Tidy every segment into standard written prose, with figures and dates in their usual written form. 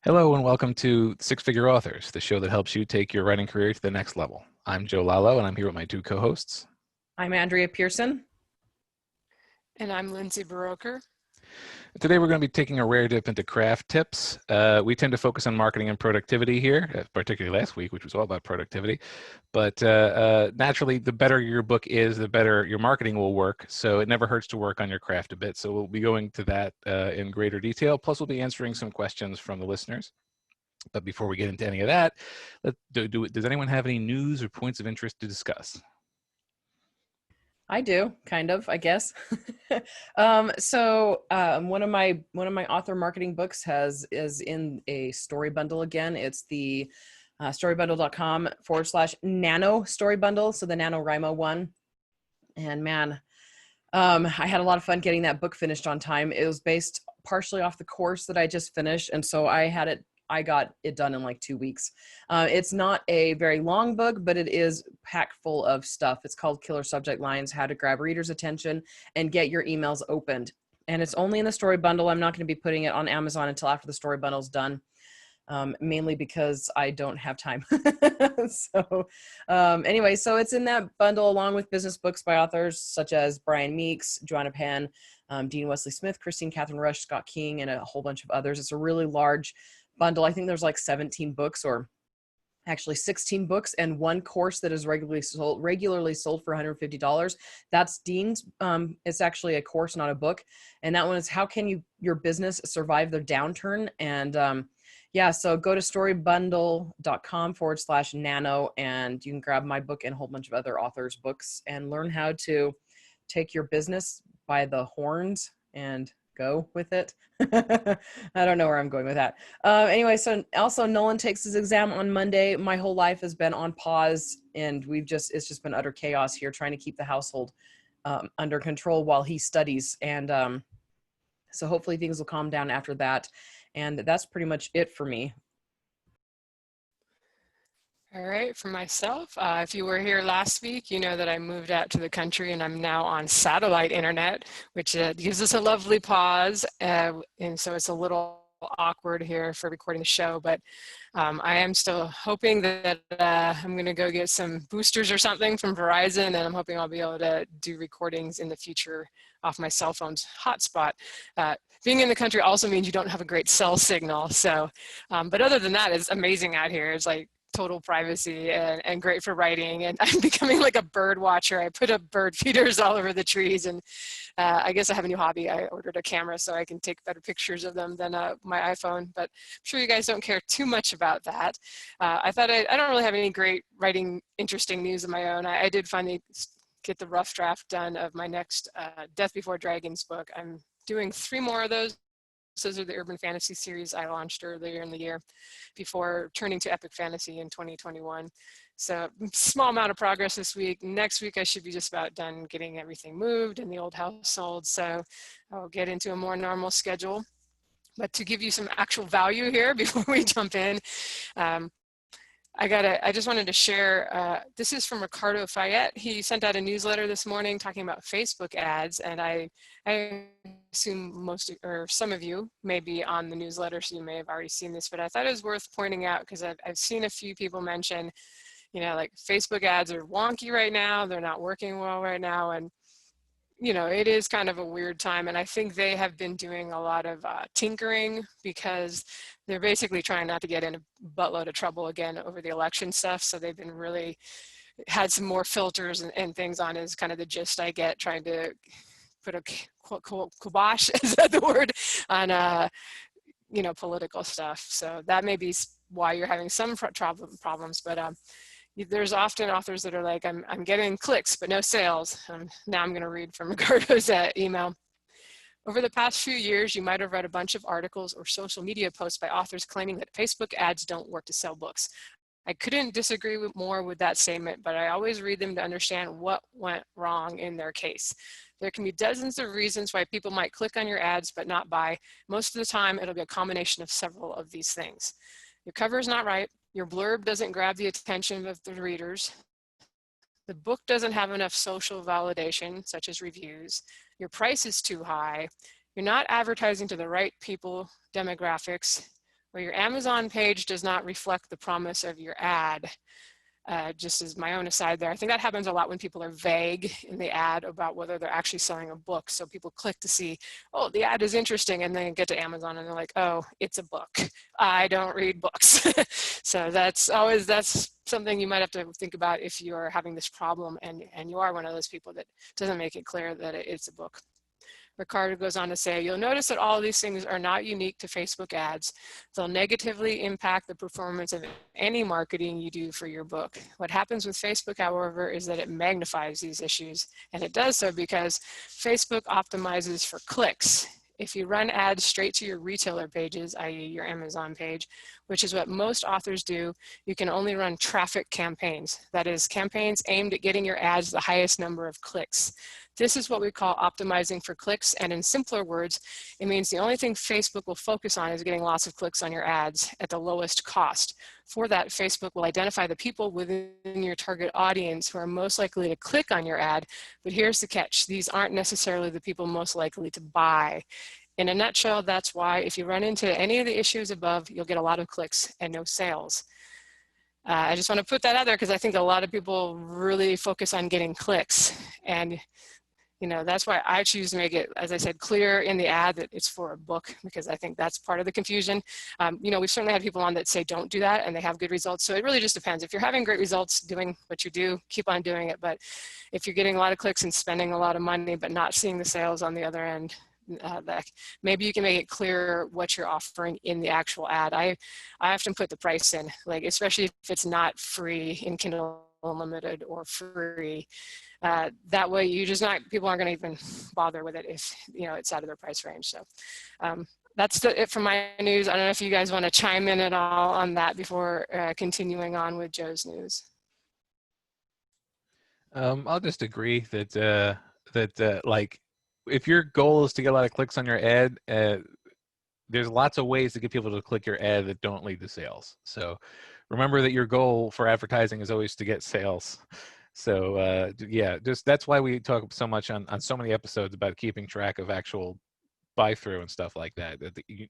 Hello and welcome to Six Figure Authors, the show that helps you take your writing career to the next level. I'm Joe Lalo and I'm here with my two co-hosts. I'm Andrea Pearson. And I'm Lindsay Baroker. Today we're going to be taking a rare dip into craft tips. We tend to focus on marketing and productivity here, particularly last week, which was all about productivity. But naturally, the better your book is, the better your marketing will work. So it never hurts to work on your craft a bit. So we'll be going to that in greater detail. Plus, we'll be answering some questions from the listeners. But before we get into any of that, does anyone have any news or points of interest to discuss? I do, kind of, I guess. One of my author marketing books is in a story bundle again. It's the storybundle.com/nano story bundle. So the NaNoWriMo one. And man, I had a lot of fun getting that book finished on time. It was based partially off the course that I just finished. And so I got it done in like 2 weeks. It's not a very long book, but it is packed full of stuff. It's called Killer Subject Lines: How to Grab Readers' Attention and Get Your Emails Opened. And it's only in the story bundle. I'm not going to be putting it on Amazon until after the story bundle's done, mainly because I don't have time. Anyway, so it's in that bundle along with business books by authors such as Brian Meeks, Joanna Penn, Dean Wesley Smith, Christine Catherine Rush, Scott King, and a whole bunch of others. It's a really large bundle. I think there's like 17 books, or actually 16 books, and one course that is regularly sold for $150. That's Dean's. It's actually a course, not a book. And that one is how can your business survive the downturn? And so go to storybundle.com/nano and you can grab my book and a whole bunch of other authors' books and learn how to take your business by the horns and go with it. I don't know where I'm going with that. Anyway, so also Nolan takes his exam on Monday. My whole life has been on pause, and it's just been utter chaos here trying to keep the household under control while he studies. And so hopefully things will calm down after that. And that's pretty much it for me. All right, for myself, if you were here last week, you know that I moved out to the country and I'm now on satellite internet, which gives us a lovely pause. And so it's a little awkward here for recording the show, but I am still hoping that I'm going to go get some boosters or something from Verizon, and I'm hoping I'll be able to do recordings in the future off my cell phone's hotspot. Being in the country also means you don't have a great cell signal. So, but other than that, it's amazing out here. It's like total privacy and great for writing. And I'm becoming like a bird watcher. I put up bird feeders all over the trees, and I guess I have a new hobby. I ordered a camera so I can take better pictures of them than my iPhone, but I'm sure you guys don't care too much about that. I thought I don't really have any great writing, interesting news of my own. I did finally get the rough draft done of my next Death Before Dragons book. I'm doing 3 more of those. Those are the urban fantasy series I launched earlier in the year before turning to epic fantasy in 2021. So small amount of progress this week. Next week, I should be just about done getting everything moved and the old house sold. So I'll get into a more normal schedule. But to give you some actual value here before we jump in, I just wanted to share, this is from Ricardo Fayette. He sent out a newsletter this morning talking about Facebook ads, and I assume some of you may be on the newsletter, so you may have already seen this, but I thought it was worth pointing out because I've seen a few people mention, like Facebook ads are wonky right now, they're not working well right now, and it is kind of a weird time, and I think they have been doing a lot of tinkering because they're basically trying not to get in a buttload of trouble again over the election stuff. So they've been really had some more filters and things on is kind of the gist I get, trying to put a kibosh, is that the word, on political stuff. So that may be why you're having some problems, but there's often authors that are like, I'm getting clicks, but no sales. Now I'm going to read from Ricardo's email. Over the past few years, you might have read a bunch of articles or social media posts by authors claiming that Facebook ads don't work to sell books. I couldn't disagree more with that statement, but I always read them to understand what went wrong in their case. There can be dozens of reasons why people might click on your ads but not buy. Most of the time, it'll be a combination of several of these things. Your cover is not right. Your blurb doesn't grab the attention of the readers. The book doesn't have enough social validation, such as reviews. Your price is too high. You're not advertising to the right people, demographics, where your Amazon page does not reflect the promise of your ad. Just as my own aside there, I think that happens a lot when people are vague in the ad about whether they're actually selling a book. So people click to see, oh, the ad is interesting, and then get to Amazon and they're like, oh, it's a book. I don't read books. So that's something you might have to think about if you're having this problem and you are one of those people that doesn't make it clear that it's a book. Ricardo goes on to say, you'll notice that all of these things are not unique to Facebook ads. They'll negatively impact the performance of any marketing you do for your book. What happens with Facebook, however, is that it magnifies these issues, and it does so because Facebook optimizes for clicks. If you run ads straight to your retailer pages, i.e. your Amazon page, which is what most authors do, you can only run traffic campaigns. That is, campaigns aimed at getting your ads the highest number of clicks. This is what we call optimizing for clicks, and in simpler words, it means the only thing Facebook will focus on is getting lots of clicks on your ads at the lowest cost. For that, Facebook will identify the people within your target audience who are most likely to click on your ad, but here's the catch. These aren't necessarily the people most likely to buy. In a nutshell, that's why if you run into any of the issues above, you'll get a lot of clicks and no sales. I just want to put that out there because I think a lot of people really focus on getting clicks, and that's why I choose to make it, as I said, clear in the ad that it's for a book, because I think that's part of the confusion. We've certainly had people on that say don't do that, and they have good results. So it really just depends. If you're having great results doing what you do, keep on doing it. But if you're getting a lot of clicks and spending a lot of money, but not seeing the sales on the other end, maybe you can make it clear what you're offering in the actual ad. I often put the price in, like, especially if it's not free in Kindle Unlimited or free. That way people aren't going to even bother with it if it's out of their price range. So that's it for my news. I don't know if you guys want to chime in at all on that before continuing on with Joe's news. I'll just agree that like, if your goal is to get a lot of clicks on your ad, there's lots of ways to get people to click your ad that don't lead to sales. So remember that your goal for advertising is always to get sales. So yeah, that's why we talk so much on so many episodes about keeping track of actual buy through and stuff like that.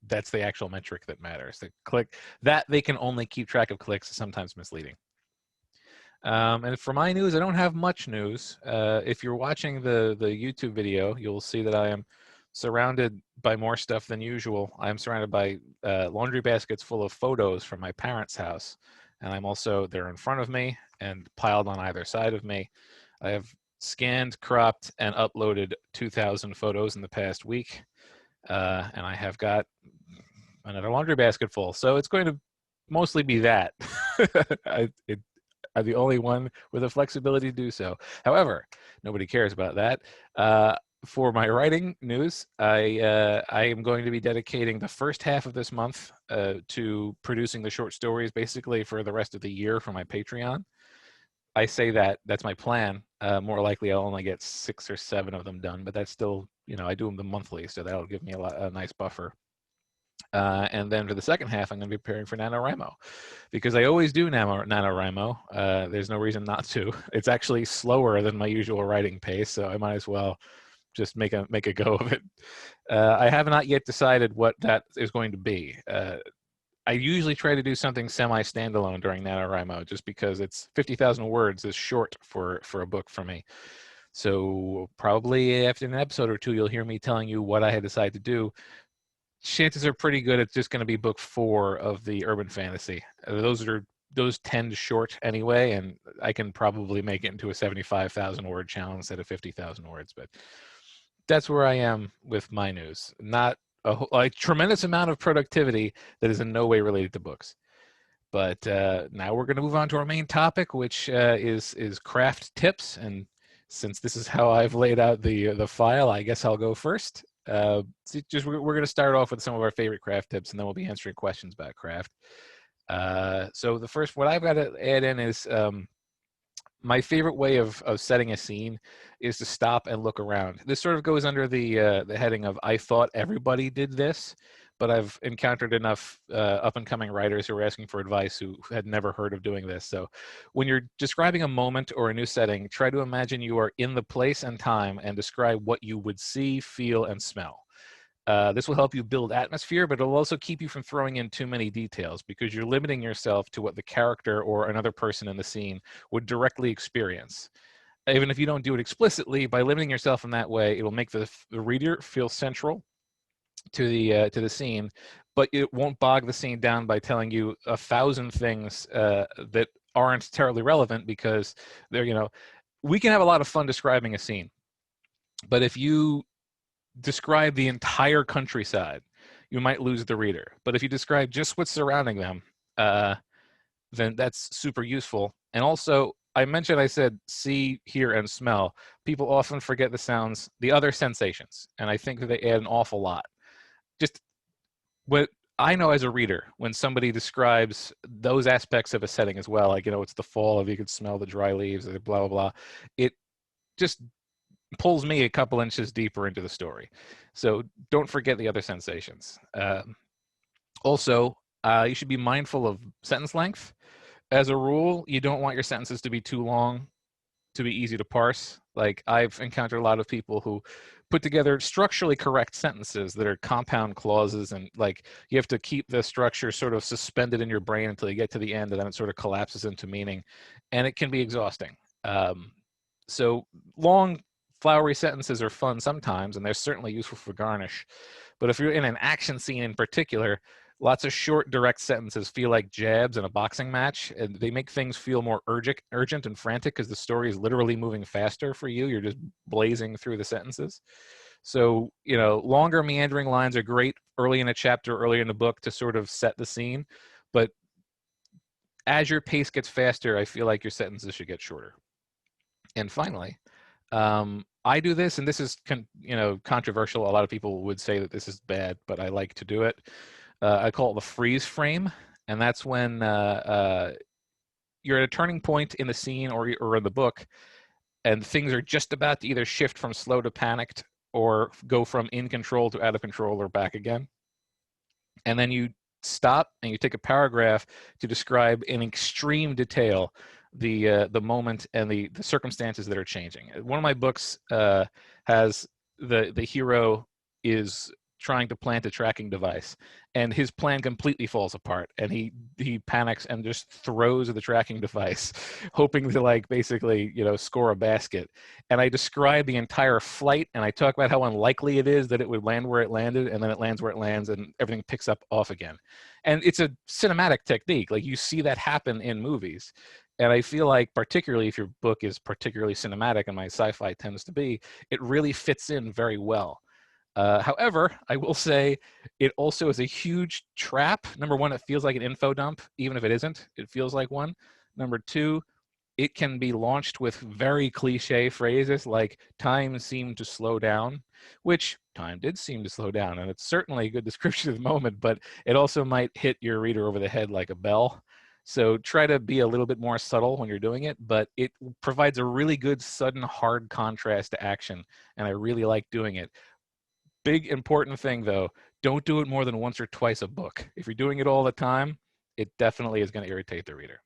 That's the actual metric that matters. The click that they can only keep track of clicks is sometimes misleading. And for my news, I don't have much news. If you're watching the YouTube video, you'll see that I am surrounded by more stuff than usual. I'm surrounded by laundry baskets full of photos from my parents' house. And they're in front of me and piled on either side of me. I have scanned, cropped, and uploaded 2,000 photos in the past week. And I have got another laundry basket full. So it's going to mostly be that. I'm the only one with the flexibility to do so. However, nobody cares about that. For my writing news, I am going to be dedicating the first half of this month to producing the short stories, basically for the rest of the year for my Patreon. I say that's my plan. More likely, I'll only get 6 or 7 of them done, but that's still, I do them monthly, so that'll give me a nice buffer. And then for the second half, I'm going to be preparing for NaNoWriMo, because I always do NaNoWriMo. There's no reason not to. It's actually slower than my usual writing pace, so I might as well just make a go of it. I have not yet decided what that is going to be. I usually try to do something semi-standalone during NaNoWriMo, just because it's 50,000 words is short for a book for me. So probably after an episode or two, you'll hear me telling you what I had decided to do. Chances are pretty good it's just going to be book 4 of the urban fantasy. Those tend short anyway, and I can probably make it into a 75,000 word challenge instead of 50,000 words. But that's where I am with my news. Not a tremendous amount of productivity that is in no way related to books. But now we're going to move on to our main topic, which is craft tips. And since this is how I've laid out the file, I guess I'll go first. We're going to start off with some of our favorite craft tips, and then we'll be answering questions about craft. So the first, what I've got to add in is my favorite way of setting a scene is to stop and look around. This sort of goes under the heading of I thought everybody did this, but I've encountered enough up-and-coming writers who are asking for advice who had never heard of doing this. So when you're describing a moment or a new setting, try to imagine you are in the place and time and describe what you would see, feel, and smell. This will help you build atmosphere, but it'll also keep you from throwing in too many details because you're limiting yourself to what the character or another person in the scene would directly experience. Even if you don't do it explicitly, by limiting yourself in that way, it'll make the reader feel central to the scene, but it won't bog the scene down by telling you 1,000 things that aren't terribly relevant because they're, we can have a lot of fun describing a scene, but if you describe the entire countryside, you might lose the reader. But if you describe just what's surrounding them, then that's super useful. And also, I said see, hear, and smell. People often forget the other sensations, and I think that they add an awful lot. Just what I know as a reader, when somebody describes those aspects of a setting as well, like, it's the fall, if you could smell the dry leaves, blah, blah, blah, it just pulls me a couple inches deeper into the story. So don't forget the other sensations. Also, you should be mindful of sentence length. As a rule, you don't want your sentences to be too long to be easy to parse. Like, I've encountered a lot of people who put together structurally correct sentences that are compound clauses, and like you have to keep the structure sort of suspended in your brain until you get to the end, and then it sort of collapses into meaning, and it can be exhausting. So long, flowery sentences are fun sometimes, and they're certainly useful for garnish. But if you're in an action scene in particular, lots of short, direct sentences feel like jabs in a boxing match, and they make things feel more urgent and frantic because the story is literally moving faster for you. You're just blazing through the sentences. So, longer meandering lines are great early in a chapter, early in a book to sort of set the scene. But as your pace gets faster, I feel like your sentences should get shorter. And finally, I do this, and this is controversial. A lot of people would say that this is bad, but I like to do it. I call it the freeze frame, and that's when you're at a turning point in the scene or in the book, and things are just about to either shift from slow to panicked or go from in control to out of control or back again. And then you stop and you take a paragraph to describe in extreme detail the moment and the circumstances that are changing. One of my books has the hero is trying to plant a tracking device, and his plan completely falls apart, and he panics and just throws the tracking device, hoping to basically score a basket. And I describe the entire flight, and I talk about how unlikely it is that it would land where it landed, and then it lands where it lands, and everything picks up off again. And it's a cinematic technique. Like, you see that happen in movies. And I feel like, particularly if your book is particularly cinematic, and my sci-fi tends to be, it really fits in very well. However, I will say it also is a huge trap. Number one, it feels like an info dump, even if it isn't. It feels like one. Number two, it can be launched with very cliche phrases like time seemed to slow down, which time did seem to slow down, and it's certainly a good description of the moment, but it also might hit your reader over the head like a bell. So try to be a little bit more subtle when you're doing it, but it provides a really good sudden hard contrast to action, and I really like doing it. Big important thing though, don't do it more than once or twice a book. If you're doing it all the time, it definitely is going to irritate the reader.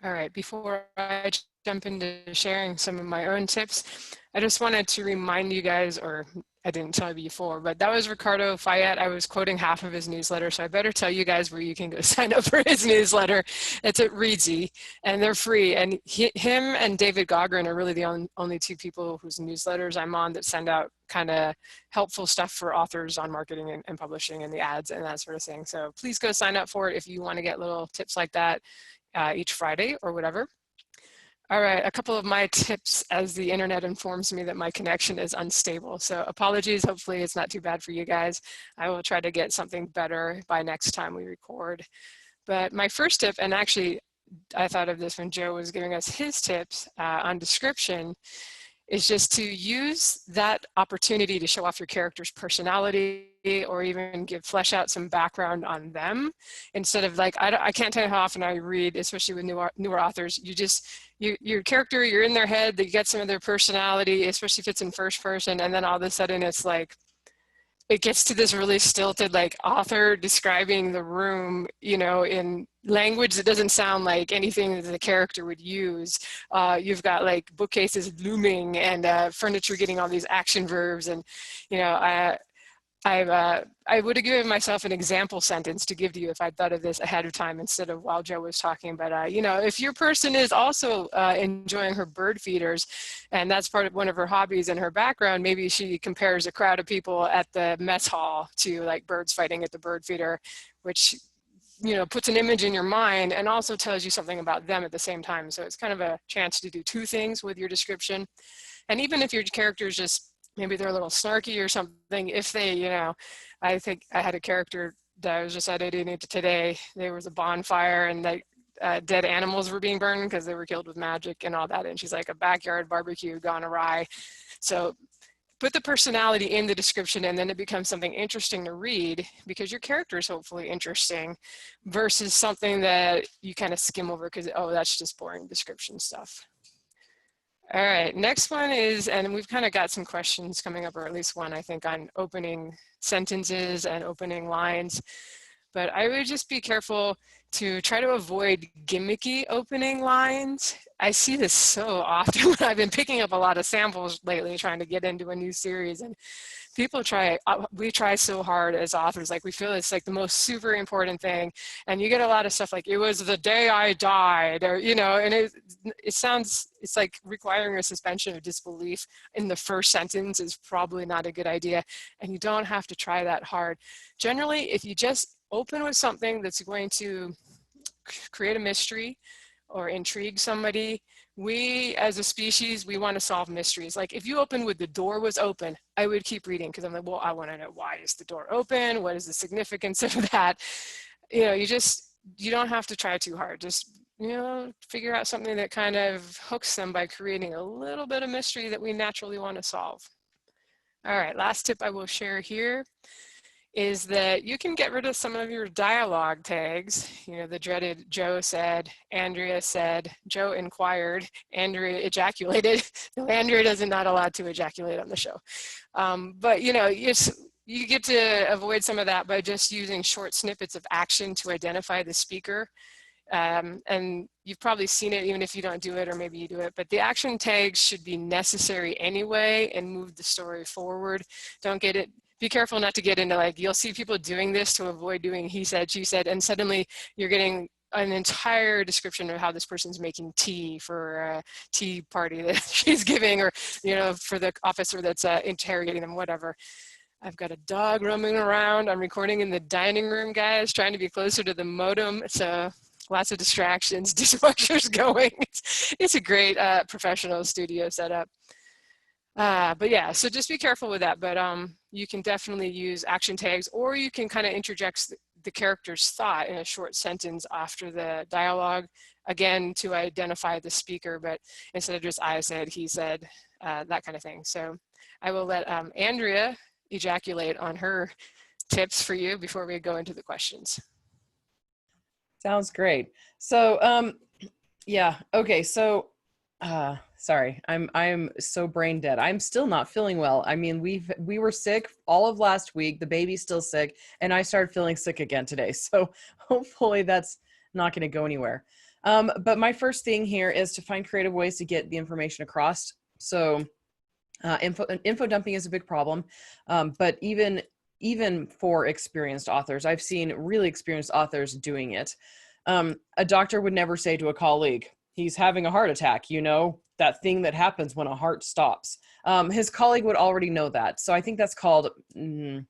All right, before I jump into sharing some of my own tips, I just wanted to remind you guys, or I didn't tell you before, but that was Ricardo Fayette. I was quoting half of his newsletter, so I better tell you guys where you can go sign up for his newsletter. It's at Readsy, and they're free. And him and David Gaughran are really the only two people whose newsletters I'm on that send out kind of helpful stuff for authors on marketing and publishing and the ads and that sort of thing. So please go sign up for it if you want to get little tips like that each Friday or whatever. All right, a couple of my tips as the internet informs me that my connection is unstable. So apologies, hopefully it's not too bad for you guys. I will try to get something better by next time we record. But my first tip, and actually I thought of this when Joe was giving us his tips on description, is just to use that opportunity to show off your character's personality or even flesh out some background on them instead of I can't tell you how often I read, especially with newer authors, your character, you're in their head, they get some of their personality, especially if it's in first person, and then all of a sudden it's like it gets to this really stilted, like, author describing the room, you know, in language that doesn't sound like anything that the character would use. You've got like bookcases looming and furniture getting all these action verbs, and you know, I would have given myself an example sentence to give to you if I'd thought of this ahead of time instead of while Joe was talking. But you know, if your person is also enjoying her bird feeders, and that's part of one of her hobbies and her background, maybe she compares a crowd of people at the mess hall to like birds fighting at the bird feeder, which, you know, puts an image in your mind and also tells you something about them at the same time. So it's kind of a chance to do two things with your description. And even if your character is just, maybe they're a little snarky or something, if they, you know, I think I had a character that I was just editing today. There was a bonfire and like dead animals were being burned because they were killed with magic and all that. And she's like, a backyard barbecue gone awry. So put the personality in the description, and then it becomes something interesting to read because your character is hopefully interesting versus something that you kind of skim over because, oh, that's just boring description stuff. All right, next one is, and we've kind of got some questions coming up, or at least one, I think, on opening sentences and opening lines. But I would just be careful to try to avoid gimmicky opening lines. I see this so often when I've been picking up a lot of samples lately, trying to get into a new series, and people we try so hard as authors, like we feel it's like the most super important thing. And you get a lot of stuff like, it was the day I died, or, you know, and it sounds, it's like requiring a suspension of disbelief in the first sentence is probably not a good idea. And you don't have to try that hard. Generally, if you just open with something that's going to create a mystery or intrigue somebody, we as a species, we want to solve mysteries. Like if you open with the door was open, I would keep reading because I'm like, well, I want to know, why is the door open? What is the significance of that? You know, you don't have to try too hard. Just, you know, figure out something that kind of hooks them by creating a little bit of mystery that we naturally want to solve. All right, last tip I will share here is that you can get rid of some of your dialogue tags. You know, the dreaded Joe said, Andrea said, Joe inquired, Andrea ejaculated. No, Andrea is not allowed to ejaculate on the show. But, you know, you get to avoid some of that by just using short snippets of action to identify the speaker. And you've probably seen it even if you don't do it, or maybe you do it, but the action tags should be necessary anyway and move the story forward. Don't get it. Be careful not to get into, like, you'll see people doing this to avoid doing he said, she said, and suddenly you're getting an entire description of how this person's making tea for a tea party that she's giving, or, you know, for the officer that's interrogating them, whatever. I've got a dog roaming around. I'm recording in the dining room, guys, trying to be closer to the modem. So lots of distractions, dishwashers going. It's a great professional studio setup. But yeah, so just be careful with that. But you can definitely use action tags, or you can kind of interject the character's thought in a short sentence after the dialogue, again, to identify the speaker, but instead of just I said, he said, that kind of thing. So I will let Andrea ejaculate on her tips for you before we go into the questions. Sounds great. So, yeah, okay. So, sorry, I'm so brain dead. I'm still not feeling well. I mean, we were sick all of last week. The baby's still sick, and I started feeling sick again today. So hopefully that's not going to go anywhere. But my first thing here is to find creative ways to get the information across. So, info dumping is a big problem. But even for experienced authors, I've seen really experienced authors doing it. A doctor would never say to a colleague, he's having a heart attack, you know, that thing that happens when a heart stops. His colleague would already know that. So I think that's called maid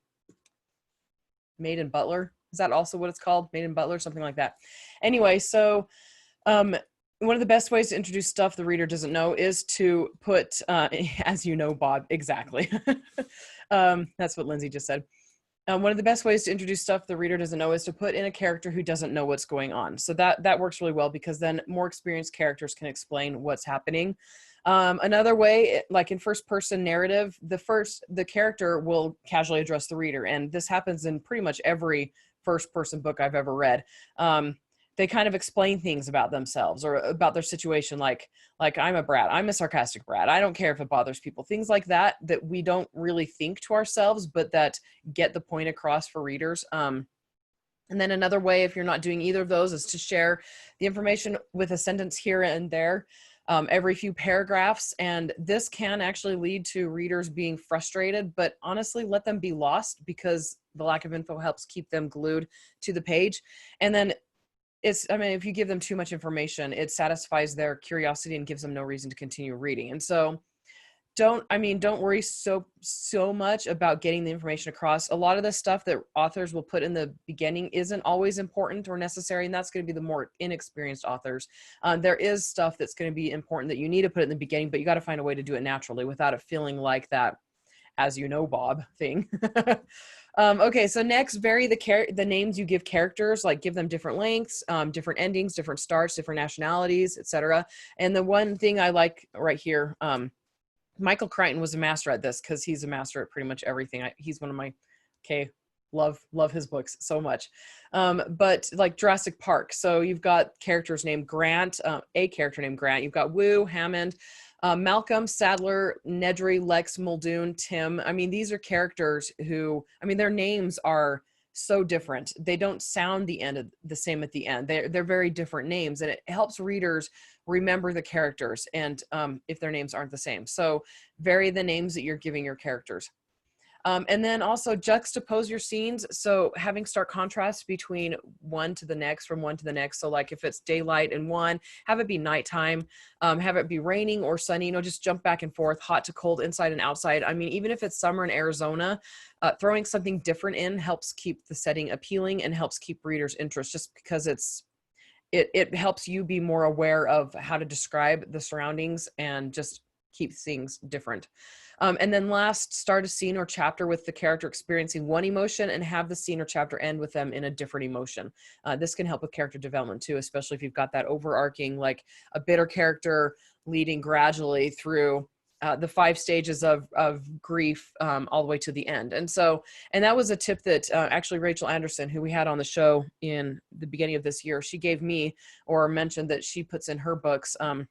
and butler. Is that also what it's called? Maid and butler, something like that. Anyway, so one of the best ways to introduce stuff the reader doesn't know is to put, as you know, Bob, exactly. That's what Lindsay just said. One of the best ways to introduce stuff the reader doesn't know is to put in a character who doesn't know what's going on. So that works really well, because then more experienced characters can explain what's happening. Another way, like in first-person narrative, the character will casually address the reader, and this happens in pretty much every first-person book I've ever read. they kind of explain things about themselves or about their situation, like I'm a brat, I'm a sarcastic brat, I don't care if it bothers people, things like that that we don't really think to ourselves, but that get the point across for readers. And then another way, if you're not doing either of those, is to share the information with a sentence here and there, every few paragraphs. And this can actually lead to readers being frustrated, but honestly, let them be lost, because the lack of info helps keep them glued to the page. And then I mean, if you give them too much information, it satisfies their curiosity and gives them no reason to continue reading. And so don't worry so much about getting the information across. A lot of the stuff that authors will put in the beginning isn't always important or necessary, and that's going to be the more inexperienced authors. There is stuff that's going to be important that you need to put in the beginning, but you got to find a way to do it naturally without it feeling like that, as you know, Bob thing. Okay, so next, vary the names you give characters, like give them different lengths, different endings, different starts, different nationalities, etc. And the one thing I like right here, Michael Crichton was a master at this, because he's a master at pretty much everything. He's one of my, love his books so much. But like Jurassic Park, so you've got characters named Grant, a character named Grant. You've got Wu, Hammond, Malcolm, Sadler, Nedry, Lex, Muldoon, Tim. I mean, these are characters who, I mean, their names are so different. They don't sound the same at the end. They're very different names, and it helps readers remember the characters, and if their names aren't the same. So vary the names that you're giving your characters. And then also juxtapose your scenes. So having stark contrast between one to the next, from one to the next. So like if it's daylight in one, have it be nighttime, have it be raining or sunny, just jump back and forth, hot to cold, inside and outside. I mean, even if it's summer in Arizona, throwing something different in helps keep the setting appealing and helps keep readers' interest, just because it helps you be more aware of how to describe the surroundings and just keep things different. And then last, start a scene or chapter with the character experiencing one emotion and have the scene or chapter end with them in a different emotion. This can help with character development too, especially if you've got that overarching, like a bitter character leading gradually through the 5 stages of grief all the way to the end. And that was a tip that actually Rachel Anderson, who we had on the show in the beginning of this year, she gave me, or mentioned that she puts in her books. And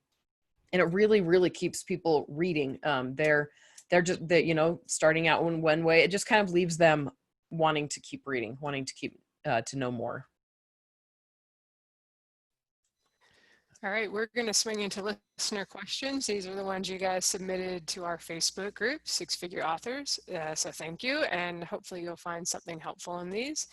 it really, really keeps people reading. They're just, starting out in one way. It just kind of leaves them wanting to keep reading, wanting to keep to know more. All right, we're going to swing into listener questions. These are the ones you guys submitted to our Facebook group, Six Figure Authors. So thank you, and hopefully you'll find something helpful in these.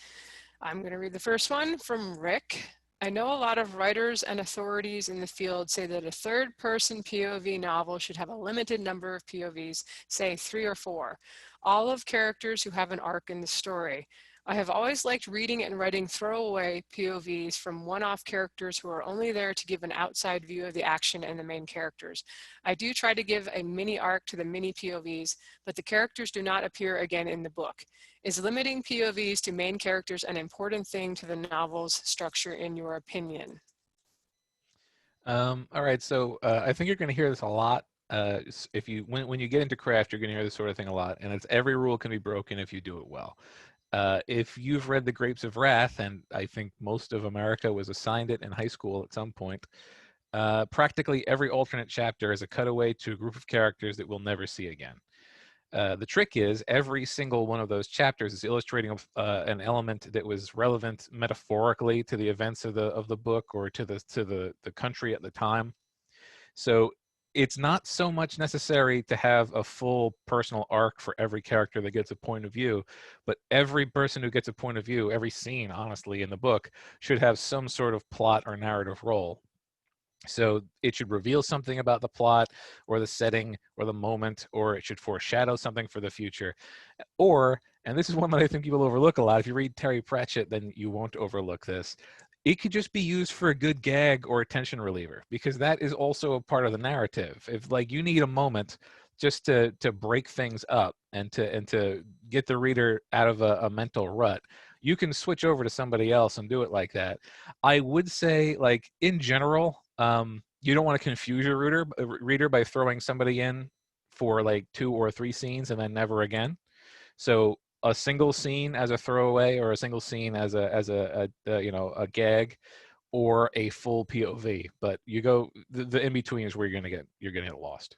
I'm going to read the first one from Rick. I know a lot of writers and authorities in the field say that a third-person POV novel should have a limited number of POVs, say 3 or 4, all of characters who have an arc in the story. I have always liked reading and writing throwaway POVs from one-off characters who are only there to give an outside view of the action and the main characters. I do try to give a mini arc to the mini POVs, but the characters do not appear again in the book. Is limiting POVs to main characters an important thing to the novel's structure, in your opinion? All right, so I think you're going to hear this a lot. When you get into craft, you're going to hear this sort of thing a lot, and it's every rule can be broken if you do it well. If you've read The Grapes of Wrath, and I think most of America was assigned it in high school at some point, practically every alternate chapter is a cutaway to a group of characters that we'll never see again. The trick is every single one of those chapters is illustrating an element that was relevant metaphorically to the events of the book or to the country at the time. So it's not so much necessary to have a full personal arc for every character that gets a point of view, but every person who gets a point of view, every scene, honestly, in the book should have some sort of plot or narrative role. So it should reveal something about the plot or the setting or the moment, or it should foreshadow something for the future. Or, and this is one that I think people overlook a lot, if you read Terry Pratchett, then you won't overlook this. It could just be used for a good gag or a tension reliever, because that is also a part of the narrative. If like you need a moment just to break things up and to get the reader out of a mental rut, you can switch over to somebody else and do it like that. I would say, like, in general, you don't want to confuse your reader by throwing somebody in for like 2 or 3 scenes and then never again. So a single scene as a throwaway, or a single scene as a gag, or a full POV. But you go the in between is where you're gonna get lost.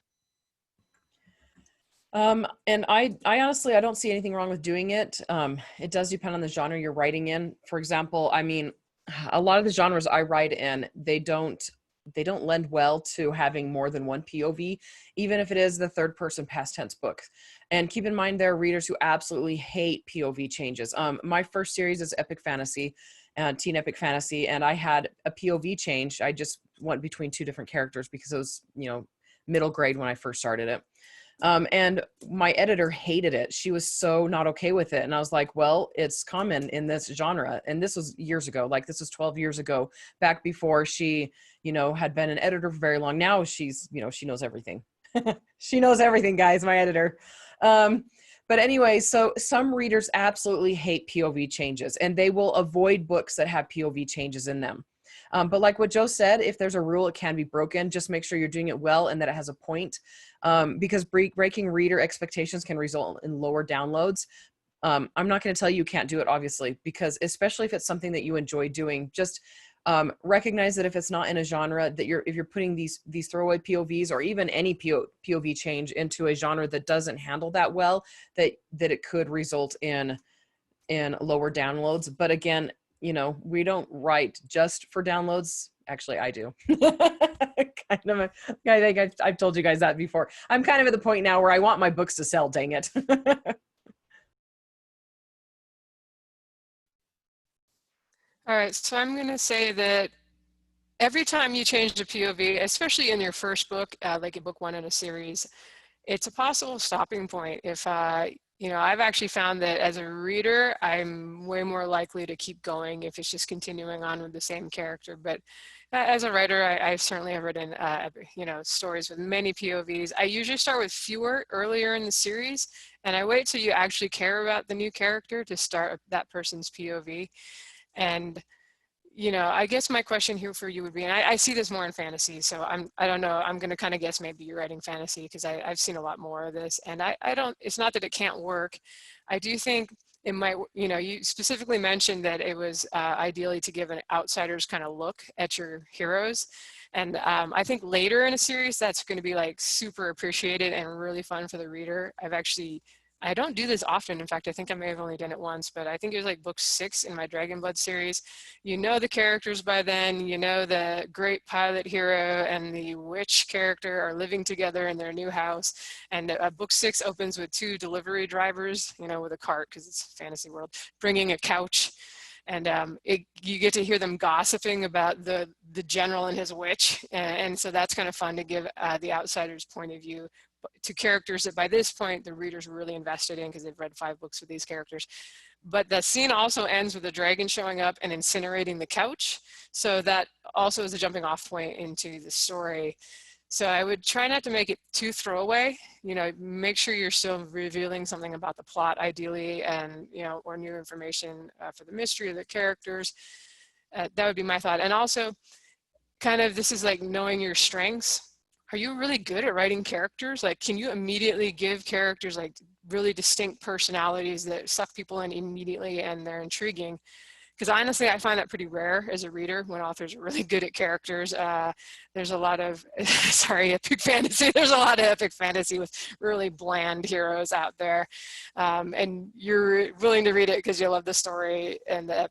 And I honestly, I don't see anything wrong with doing it. It does depend on the genre you're writing in. For example, I mean, a lot of the genres I write in, they don't lend well to having more than one POV, even if it is the third person past tense book. And keep in mind, there are readers who absolutely hate POV changes. My first series is epic fantasy, teen epic fantasy, and I had a POV change. I just went between two different characters because it was, middle grade when I first started it. And my editor hated it. She was so not okay with it. And I was like, well, it's common in this genre. And this was years ago, like this was 12 years ago, back before she, had been an editor for very long. Now she's, she knows everything. She knows everything, guys, my editor. But anyway, so some readers absolutely hate POV changes, and they will avoid books that have POV changes in them. But like what Joe said, if there's a rule, it can be broken. Just make sure you're doing it well and that it has a point, because breaking reader expectations can result in lower downloads. I'm not going to tell you can't do it, obviously, because especially if it's something that you enjoy doing, just recognize that if it's not in a genre that if you're putting these throwaway POVs or even any POV change into a genre that doesn't handle that well, that it could result in lower downloads. But again, we don't write just for downloads. Actually, I do. I think I've told you guys that before. I'm kind of at the point now where I want my books to sell, dang it. All right, so I'm going to say that every time you change the POV, especially in your first book, like a book one in a series, it's a possible stopping point. If, I've actually found that as a reader, I'm way more likely to keep going if it's just continuing on with the same character. But as a writer, I certainly have written, stories with many POVs. I usually start with fewer earlier in the series, and I wait till you actually care about the new character to start that person's POV. And I guess my question here for you would be, and I see this more in fantasy, so I don't know, I'm going to kind of guess maybe you're writing fantasy because I've seen a lot more of this, and it's not that it can't work. I do think it might, you specifically mentioned that it was ideally to give an outsider's kind of look at your heroes. And I think later in a series, that's going to be like super appreciated and really fun for the reader. I don't do this often. In fact, I think I may have only done it once, but I think it was like book 6 in my Dragon Blood series. You know the characters by then, the great pilot hero and the witch character are living together in their new house. And book 6 opens with 2 delivery drivers, with a cart, because it's a fantasy world, bringing a couch. And you get to hear them gossiping about the general and his witch. And so that's kind of fun to give the outsider's point of view to characters that by this point the reader's really invested in because they've read 5 books with these characters. But the scene also ends with a dragon showing up and incinerating the couch. So that also is a jumping off point into the story. So I would try not to make it too throwaway, make sure you're still revealing something about the plot ideally, and, or new information for the mystery of the characters. That would be my thought. And also kind of, this is like knowing your strengths. Are you really good at writing characters? Like, can you immediately give characters like really distinct personalities that suck people in immediately and they're intriguing? Because honestly, I find that pretty rare as a reader when authors are really good at characters. There's a lot of, epic fantasy. There's a lot of epic fantasy with really bland heroes out there. And you're willing to read it because you love the story and the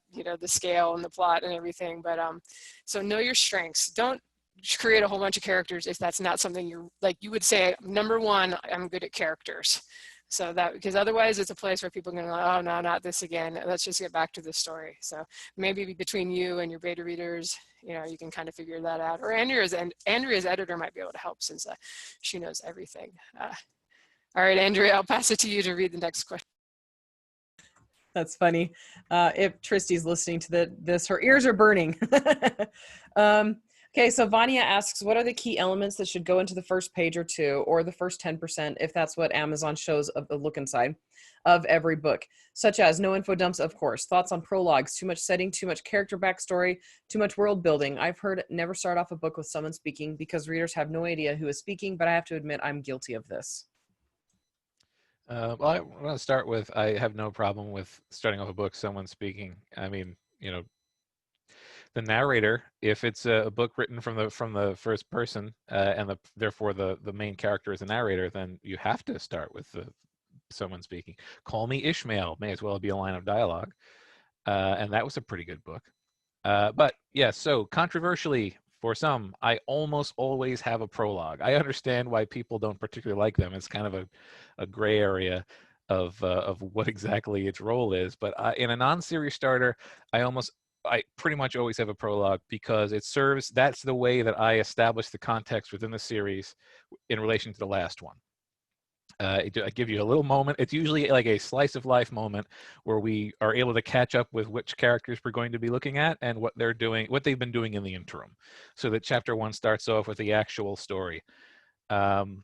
scale and the plot and everything. But so know your strengths. Don't create a whole bunch of characters if that's not something you're like. You would say, number 1, I'm good at characters. So that, because otherwise it's a place where people are going to go, oh no, not this again. Let's just get back to the story. So maybe between you and your beta readers, you can kind of figure that out. Or Andrea's editor might be able to help since she knows everything. All right, Andrea, I'll pass it to you to read the next question. That's funny. If Tristy's listening to this, her ears are burning. Okay, so Vanya asks, what are the key elements that should go into the first page or 2, or the first 10%, if that's what Amazon shows of the look inside of every book, such as no info dumps, of course, thoughts on prologues, too much setting, too much character backstory, too much world building. I've heard never start off a book with someone speaking because readers have no idea who is speaking, but I have to admit I'm guilty of this. Well, I want to start with, I have no problem with starting off a book, someone speaking. I mean, The narrator, if it's a book written from the first person, and therefore the main character is a narrator, then you have to start with someone speaking. Call Me Ishmael may as well be a line of dialogue, and that was a pretty good book. But yeah, so controversially for some, I almost always have a prologue. I understand why people don't particularly like them. It's kind of a gray area of what exactly its role is. But in a non-series starter, I pretty much always have a prologue because it serves, that's the way that I establish the context within the series in relation to the last one. I give you a little moment. It's usually like a slice of life moment where we are able to catch up with which characters we're going to be looking at and what they're doing, what they've been doing in the interim, so that chapter 1 starts off with the actual story. When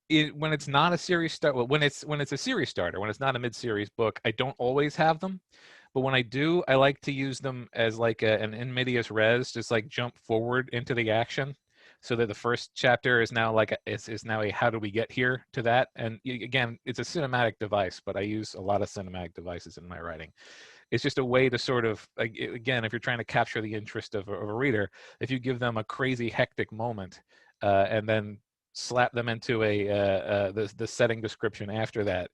it's not a series start, well, when it's a series starter, when it's not a mid-series book, I don't always have them. But when I do, I like to use them as like an in medias res, just like jump forward into the action, so that the first chapter is now like is now a how do we get here to that. And again, it's a cinematic device, but I use a lot of cinematic devices in my writing. It's just a way to sort of, again, if you're trying to capture the interest of a reader, if you give them a crazy hectic moment, and then slap them into the setting description after that,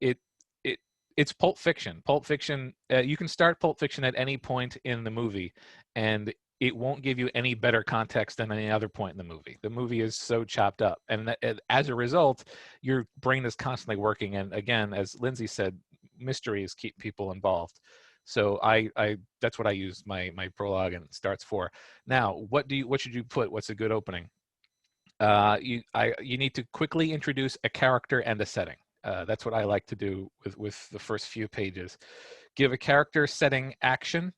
it it's Pulp Fiction. Pulp Fiction, you can start Pulp Fiction at any point in the movie, and it won't give you any better context than any other point in the movie. The movie is so chopped up, and as a result, your brain is constantly working. And again, as Lindsay said, mysteries keep people involved. So I that's what I use my prologue and starts for. Now, what should you put? What's a good opening? You need to quickly introduce a character and a setting. That's what I like to do with the first few pages. Give a character, setting, action,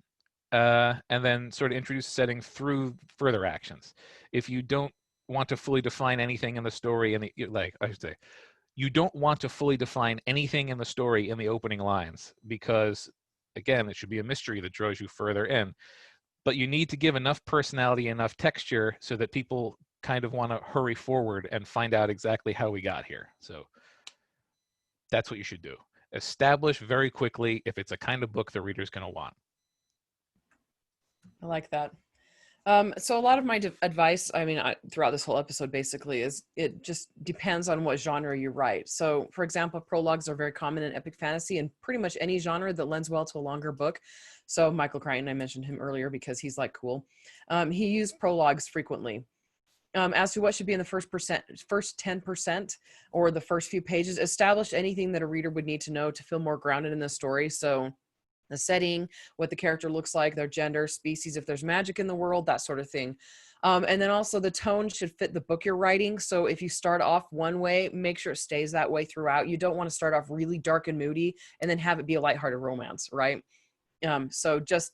and then sort of introduce setting through further actions. If you don't want to fully define anything in the story, like I should say, you don't want to fully define anything in the story in the opening lines, because again, it should be a mystery that draws you further in. But you need to give enough personality, enough texture, so that people kind of want to hurry forward and find out exactly how we got here. So that's what you should do. Establish very quickly if it's a kind of book the reader's going to want. I like that. So a lot of my advice, I mean, throughout this whole episode basically, is it just depends on what genre you write. So for example, prologues are very common in epic fantasy and pretty much any genre that lends well to a longer book. So Michael Crichton, I mentioned him earlier because he's like cool. He used prologues frequently. As to what should be in the first 10% or the first few pages, establish anything that a reader would need to know to feel more grounded in the story. So the setting, what the character looks like, their gender, species, if there's magic in the world, that sort of thing. And then also the tone should fit the book you're writing. So if you start off one way, make sure it stays that way throughout. You don't want to start off really dark and moody and then have it be a lighthearted romance, right? So just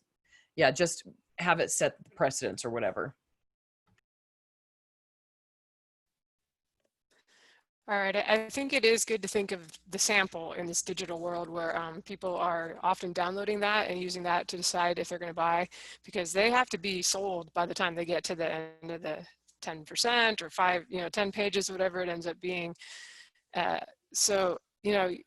have it set the precedence or whatever. All right, I think it is good to think of the sample in this digital world where people are often downloading that and using that to decide if they're going to buy, because they have to be sold by the time they get to the end of the 10% or 10 pages, whatever it ends up being. So,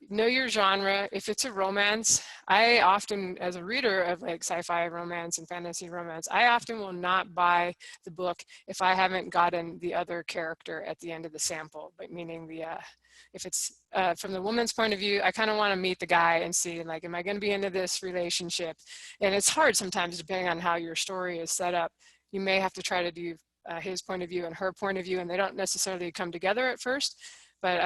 know your genre. If it's a romance, I often, as a reader of like sci-fi romance and fantasy romance, I often will not buy the book if I haven't gotten the other character at the end of the sample, but meaning if it's from the woman's point of view, I kind of want to meet the guy and see, like, am I going to be into this relationship? And it's hard sometimes, depending on how your story is set up. You may have to try to do his point of view and her point of view, and they don't necessarily come together at first. But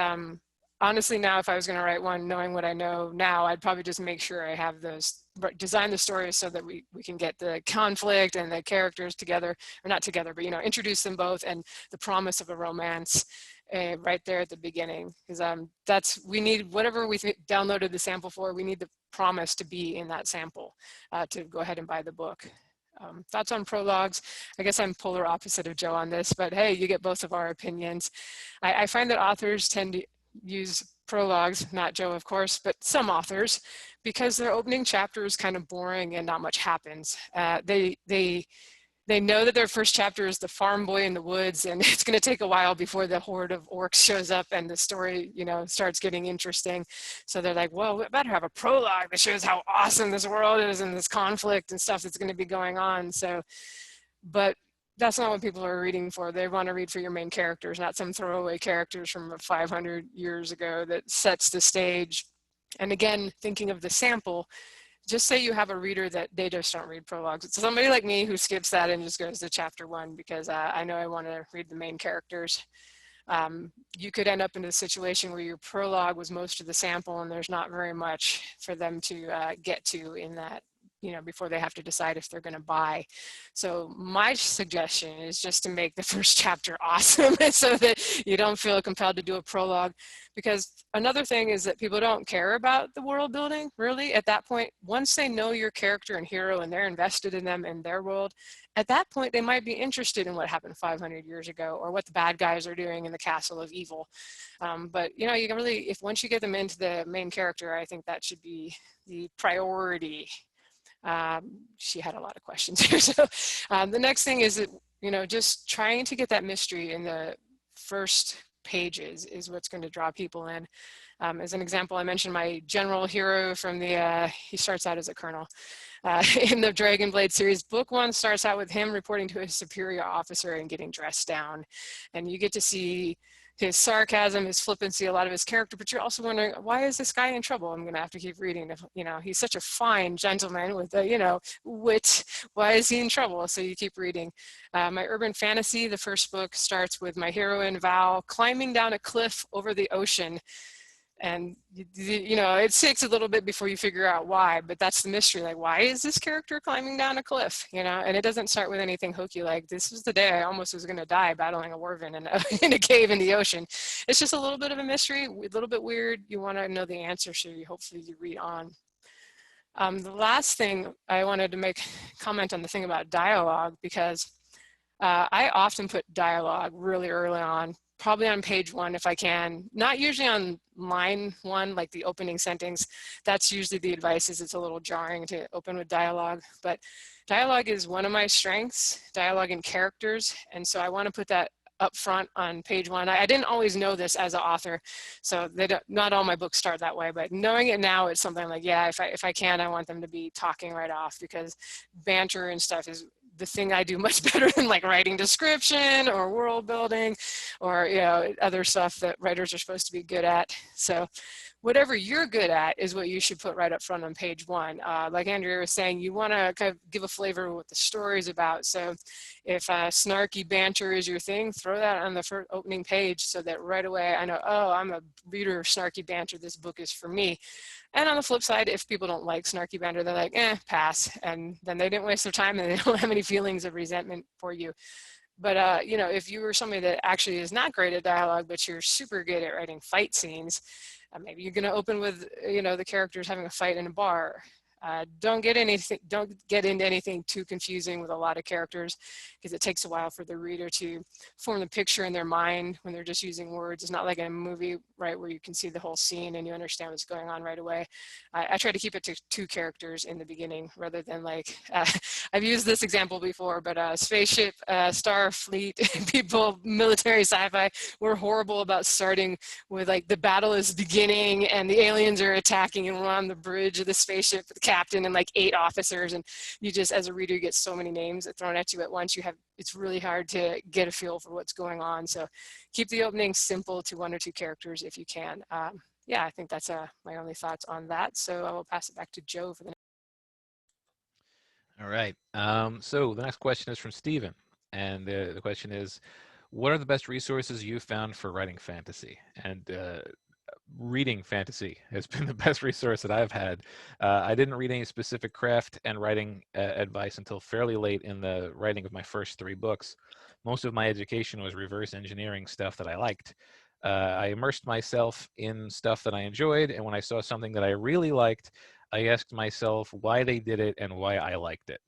honestly, now, if I was going to write one, knowing what I know now, I'd probably just make sure I have those, design the story so that we can get the conflict and the characters together, or not together, but, introduce them both, and the promise of a romance right there at the beginning. Because we need, whatever we downloaded the sample for, we need the promise to be in that sample to go ahead and buy the book. Thoughts on prologues? I guess I'm polar opposite of Joe on this, but hey, you get both of our opinions. I find that authors tend to use prologues, not Joe, of course, but some authors, because their opening chapter is kind of boring and not much happens. They they know that their first chapter is the farm boy in the woods, and it's going to take a while before the horde of orcs shows up and the story, you know, starts getting interesting. So they're like, well, we better have a prologue that shows how awesome this world is and this conflict and stuff that's going to be going on. So, but that's not what people are reading for. They want to read for your main characters, not some throwaway characters from 500 years ago that sets the stage. And again, thinking of the sample, just say you have a reader that they just don't read prologues. It's somebody like me who skips that and just goes to chapter 1 because I know I want to read the main characters. You could end up in a situation where your prologue was most of the sample and there's not very much for them to get to in that, you know, before they have to decide if they're going to buy. So my suggestion is just to make the first chapter awesome so that you don't feel compelled to do a prologue. Because another thing is that people don't care about the world building really at that point. Once they know your character and hero and they're invested in them and their world, at that point they might be interested in what happened 500 years ago or what the bad guys are doing in the castle of evil. But you know, you can really, if once you get them into the main character, I think that should be the priority. She had a lot of questions here. So the next thing is that, you know, just trying to get that mystery in the first pages is what's going to draw people in. As an example, I mentioned my general hero from the, he starts out as a colonel. In the Dragon Blade series, book 1 starts out with him reporting to his superior officer and getting dressed down. And you get to see his sarcasm, his flippancy, a lot of his character, but you're also wondering, why is this guy in trouble? I'm going to have to keep reading. If, you know, he's such a fine gentleman with, you know, wit. Why is he in trouble? So you keep reading. My urban fantasy, the first book starts with my heroine, Val, climbing down a cliff over the ocean. And, you know, it takes a little bit before you figure out why, but that's the mystery. Like, why is this character climbing down a cliff? You know, and it doesn't start with anything hokey like, this was the day I almost was going to die battling a wyvern in a cave in the ocean. It's just a little bit of a mystery, a little bit weird. You want to know the answer, so hopefully you read on. The last thing I wanted to make comment on the thing about dialogue, because I often put dialogue really early on, probably on page 1 if I can, not usually on line 1, like the opening sentence. That's usually the advice, is it's a little jarring to open with dialogue, but dialogue is one of my strengths, dialogue and characters. And so I want to put that up front on page 1. I didn't always know this as an author, so not all my books start that way, but knowing it now, it's something like, yeah, if I can, I want them to be talking right off, because banter and stuff is the thing I do much better than like writing description or world building or, you know, other stuff that writers are supposed to be good at. So whatever you're good at is what you should put right up front on page 1. Like Andrea was saying, you want to kind of give a flavor of what the story is about. So if snarky banter is your thing, throw that on the first opening page so that right away I know, oh, I'm a reader of snarky banter. This book is for me. And on the flip side, if people don't like snarky banter, they're like, pass. And then they didn't waste their time and they don't have any feelings of resentment for you. But, you know, if you were somebody that actually is not great at dialogue, but you're super good at writing fight scenes, maybe you're going to open with, you know, the characters having a fight in a bar. Don't get into anything too confusing with a lot of characters, because it takes a while for the reader to form the picture in their mind when they're just using words. It's not like a movie, right, where you can see the whole scene and you understand what's going on right away. I try to keep it to 2 characters in the beginning rather than like, I've used this example before, but spaceship, Starfleet, people, military sci-fi, we're horrible about starting with like the battle is beginning and the aliens are attacking and we're on the bridge of the spaceship with the captain and like 8 officers, and you just, as a reader, you get so many names thrown at you at once. It's really hard to get a feel for what's going on. So keep the opening simple to 1 or 2 characters if you can. Yeah, I think that's my only thoughts on that. So I will pass it back to Joe for the next. All right. So the next question is from Stephen. And the question is, what are the best resources you've found for writing fantasy? And reading fantasy has been the best resource that I've had. I didn't read any specific craft and writing advice until fairly late in the writing of my first 3 books. Most of my education was reverse engineering stuff that I liked. I immersed myself in stuff that I enjoyed, and when I saw something that I really liked, I asked myself why they did it and why I liked it.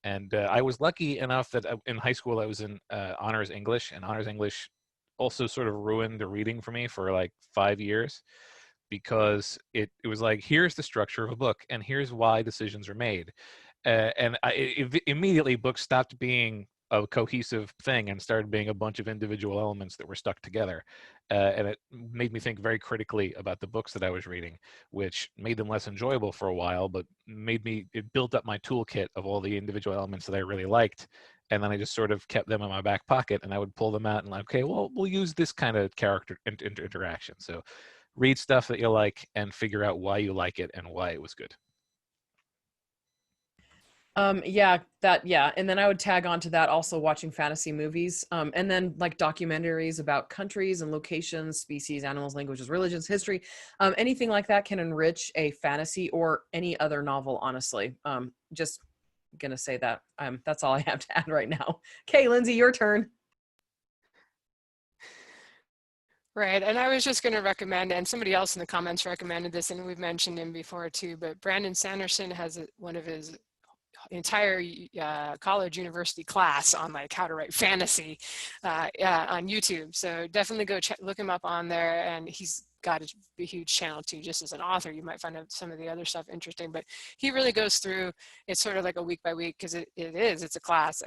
And I was lucky enough that in high school I was in honors English, and honors English also sort of ruined the reading for me for like 5 years, because it was like, here's the structure of a book and here's why decisions are made. Immediately books stopped being a cohesive thing and started being a bunch of individual elements that were stuck together. And it made me think very critically about the books that I was reading, which made them less enjoyable for a while, but it built up my toolkit of all the individual elements that I really liked. And then I just sort of kept them in my back pocket, and I would pull them out and like, okay, well, we'll use this kind of character interaction. So read stuff that you like and figure out why you like it and why it was good. Yeah. And then I would tag on to that also watching fantasy movies. And then like documentaries about countries and locations, species, animals, languages, religions, history, anything like that can enrich a fantasy or any other novel, honestly. Just gonna say that. That's all I have to add right now. Okay, Lindsay, your turn. Right, and I was just going to recommend, and somebody else in the comments recommended this, and we've mentioned him before too, but Brandon Sanderson has one of his entire college university class on like how to write fantasy on YouTube. So definitely go look him up on there, and he's got a huge channel too. Just as an author, you might find some of the other stuff interesting, but he really goes through. It's sort of like a week by week because it's a class.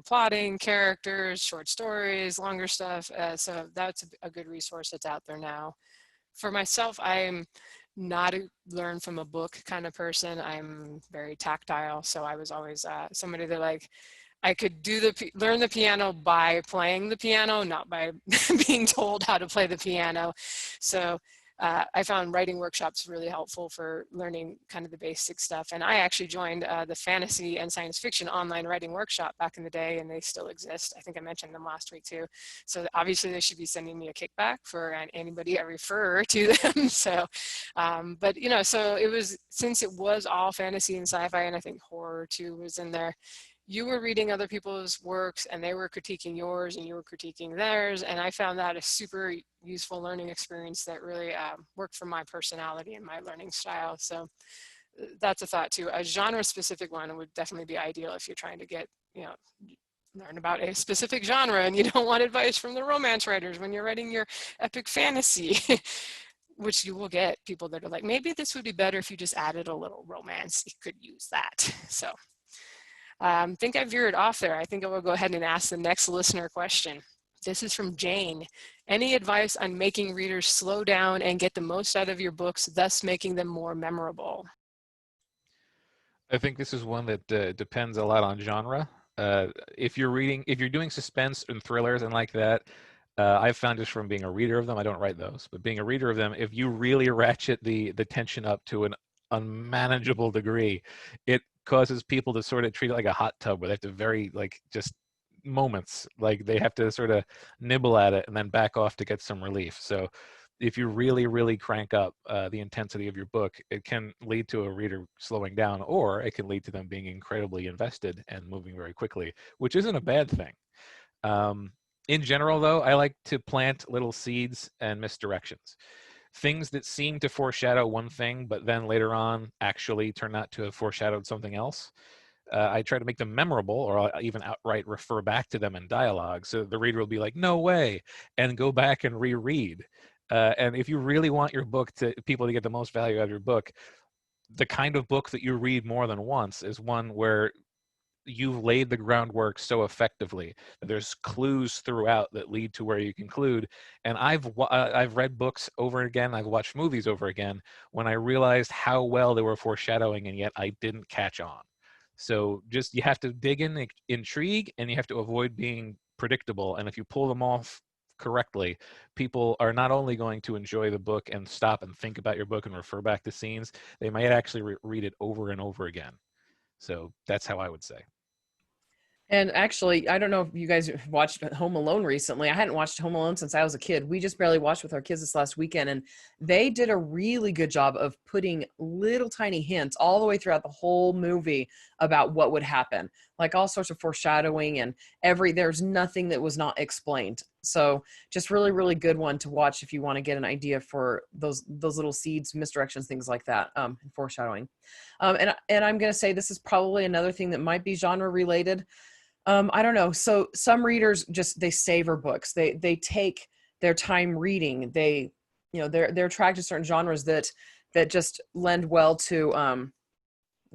Plotting, characters, short stories, longer stuff. So that's a good resource that's out there now. For myself, I'm not a learn from a book kind of person. I'm very tactile, so I was always somebody that like I could learn the piano by playing the piano, not by being told how to play the piano. So I found writing workshops really helpful for learning kind of the basic stuff. And I actually joined the fantasy and science fiction online writing workshop back in the day, and they still exist. I think I mentioned them last week too. So obviously they should be sending me a kickback for anybody I refer to them. So, but so it was, since it was all fantasy and sci-fi, and I think horror too was in there, you were reading other people's works and they were critiquing yours and you were critiquing theirs. And I found that a super useful learning experience that really worked for my personality and my learning style. So that's a thought too. A genre specific one would definitely be ideal if you're trying to get, learn about a specific genre and you don't want advice from the romance writers when you're writing your epic fantasy. Which you will get people that are like, maybe this would be better if you just added a little romance. You could use that. So I think I veered off there. I think I will go ahead and ask the next listener question. This is from Jane. Any advice on making readers slow down and get the most out of your books, thus making them more memorable? I think this is one that depends a lot on genre. If you're doing suspense and thrillers and like that, I've found just from being a reader of them, I don't write those, but being a reader of them, if you really ratchet the tension up to an unmanageable degree, it causes people to sort of treat it like a hot tub where they have to just moments, like they have to sort of nibble at it and then back off to get some relief. So if you really, really crank up the intensity of your book, it can lead to a reader slowing down, or it can lead to them being incredibly invested and moving very quickly, which isn't a bad thing. In general, though, I like to plant little seeds and misdirections. Things that seem to foreshadow one thing, but then later on actually turn out to have foreshadowed something else. I try to make them memorable, or I'll even outright refer back to them in dialogue, so the reader will be like, no way, and go back and reread. And if you really want your book people to get the most value out of your book, the kind of book that you read more than once is one where you've laid the groundwork so effectively that there's clues throughout that lead to where you conclude. And I've read books over again, I've watched movies over again when I realized how well they were foreshadowing, and yet I didn't catch on. So you have to dig in intrigue, and you have to avoid being predictable. And if you pull them off correctly, people are not only going to enjoy the book and stop and think about your book and refer back to scenes, they might actually read it over and over again. So that's how I would say. And actually, I don't know if you guys watched Home Alone recently. I hadn't watched Home Alone since I was a kid. We just barely watched with our kids this last weekend, and they did a really good job of putting little tiny hints all the way throughout the whole movie about what would happen, like all sorts of foreshadowing, and there's nothing that was not explained. So just really, really good one to watch if you want to get an idea for those little seeds, misdirections, things like that, and foreshadowing. And I'm going to say this is probably another thing that might be genre related. I don't know. So some readers they savor books. They take their time reading. They're attracted to certain genres that just lend well to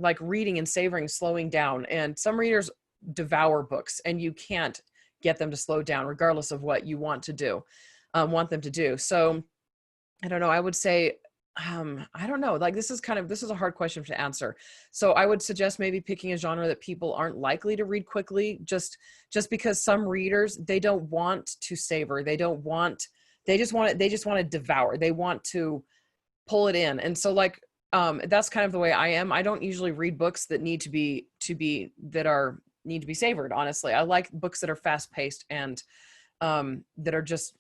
like reading and savoring, slowing down. And some readers devour books, and you can't get them to slow down regardless of what you want to do, want them to do. So I don't know. I would say, I don't know. Like this is a hard question to answer. So I would suggest maybe picking a genre that people aren't likely to read quickly, just because some readers, they don't want to savor. They just want to devour. They want to pull it in. And so like, that's kind of the way I am. I don't usually read books that need to be savored. Honestly, I like books that are fast paced and, that are just,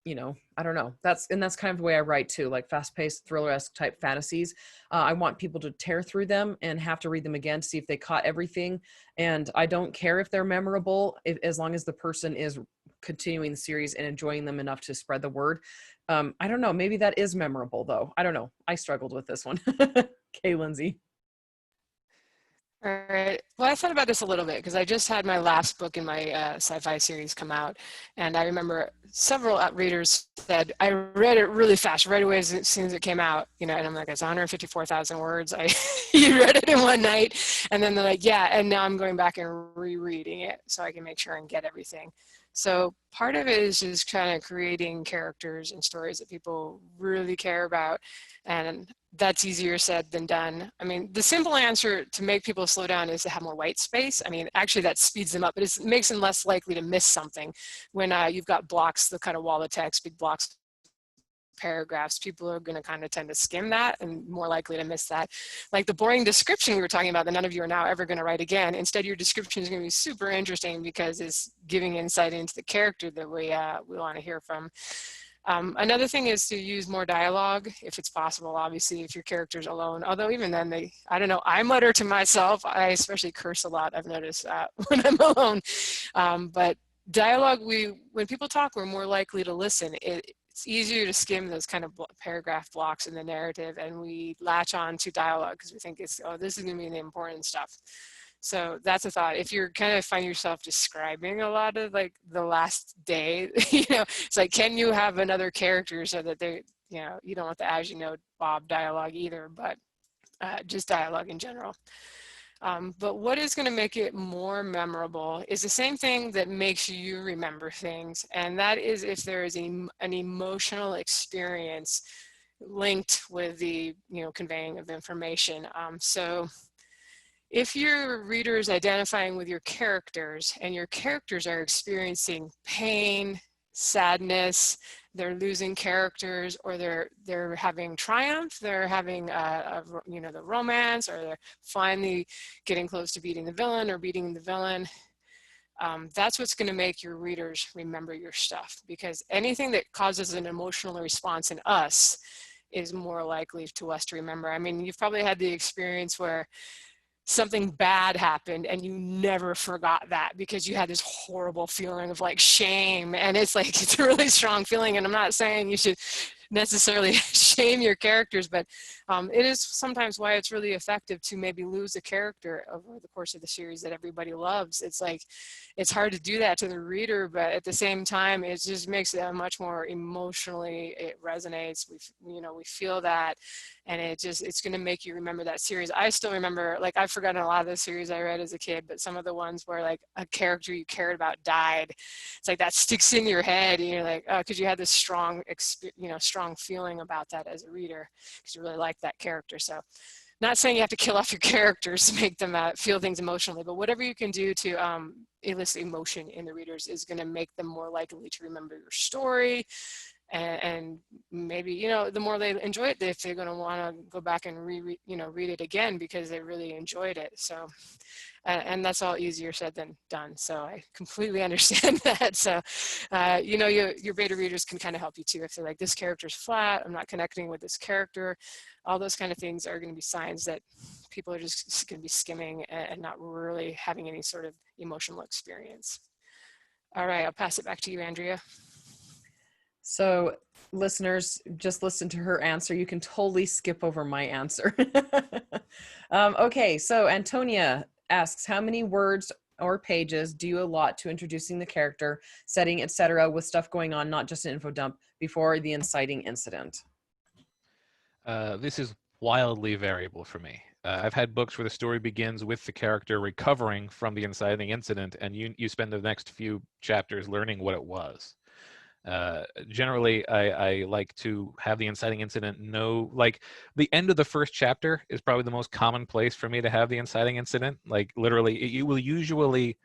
I don't know. That's kind of the way I write too, like fast-paced thriller-esque type fantasies. I want people to tear through them and have to read them again to see if they caught everything. And I don't care if they're memorable, as long as the person is continuing the series and enjoying them enough to spread the word. I don't know. Maybe that is memorable though. I don't know. I struggled with this one. Okay, Lindsay. All right. Well, I thought about this a little bit because I just had my last book in my sci-fi series come out, and I remember several readers said, I read it really fast right away as soon as it came out, and I'm like, it's 154,000 words. You read it in one night, and then they're like, yeah, and now I'm going back and rereading it so I can make sure and get everything. So part of it is just kind of creating characters and stories that people really care about, and that's easier said than done. I mean, the simple answer to make people slow down is to have more white space. I mean, actually that speeds them up, but it makes them less likely to miss something. When you've got blocks, the kind of wall of text, big blocks, paragraphs, people are going to kind of tend to skim that and more likely to miss that. Like the boring description we were talking about that none of you are now ever going to write again. Instead, your description is going to be super interesting because it's giving insight into the character that we want to hear from. Another thing is to use more dialogue if it's possible, obviously, if your character's alone. Although even then, I don't know, I mutter to myself. I especially curse a lot, I've noticed when I'm alone. But dialogue, when people talk, we're more likely to listen. It's easier to skim those kind of paragraph blocks in the narrative, and we latch on to dialogue because we think this is going to be the important stuff. So that's a thought. If you're kind of find yourself describing a lot of like the last day, it's like, can you have another character so that they, you don't want the as you know Bob dialogue either, but just dialogue in general. But what is going to make it more memorable is the same thing that makes you remember things, and that is if there is an emotional experience linked with the conveying of information. So if your reader is identifying with your characters and your characters are experiencing pain, sadness, they're losing characters, or they're having triumph, they're having the romance, or they're finally getting close to beating the villain or beating the villain, that's what's going to make your readers remember your stuff, because anything that causes an emotional response in us is more likely to us to remember. I mean, you've probably had the experience where something bad happened and you never forgot that because you had this horrible feeling of like shame, and it's a really strong feeling. And I'm not saying you should necessarily shame your characters, but it is sometimes why it's really effective to maybe lose a character over the course of the series that everybody loves. It's like, it's hard to do that to the reader, but at the same time, it just makes it much more emotionally, it resonates. We feel that, and it's going to make you remember that series. I still remember, like, I've forgotten a lot of the series I read as a kid, but some of the ones where like a character you cared about died, it's like that sticks in your head, and you're like, oh, because you had this strong feeling about that as a reader because you really like that character. So not saying you have to kill off your characters to make them feel things emotionally, but whatever you can do to elicit emotion in the readers is going to make them more likely to remember your story. And maybe, the more they enjoy it, if they're going to want to go back and read it again because they really enjoyed it. So, and that's all easier said than done. So I completely understand that. So, your beta readers can kind of help you too. If they're like, this character's flat, I'm not connecting with this character, all those kind of things are going to be signs that people are just going to be skimming and not really having any sort of emotional experience. All right, I'll pass it back to you, Andrea. So listeners, just listen to her answer. You can totally skip over my answer. Okay, so Antonia asks, how many words or pages do you allot to introducing the character, setting, etc., with stuff going on, not just an info dump, before the inciting incident? This is wildly variable for me. I've had books where the story begins with the character recovering from the inciting incident, and you spend the next few chapters learning what it was. Generally, I like to have the inciting incident know, like, the end of the first chapter is probably the most common place for me to have the inciting incident. Like, literally, you will usually,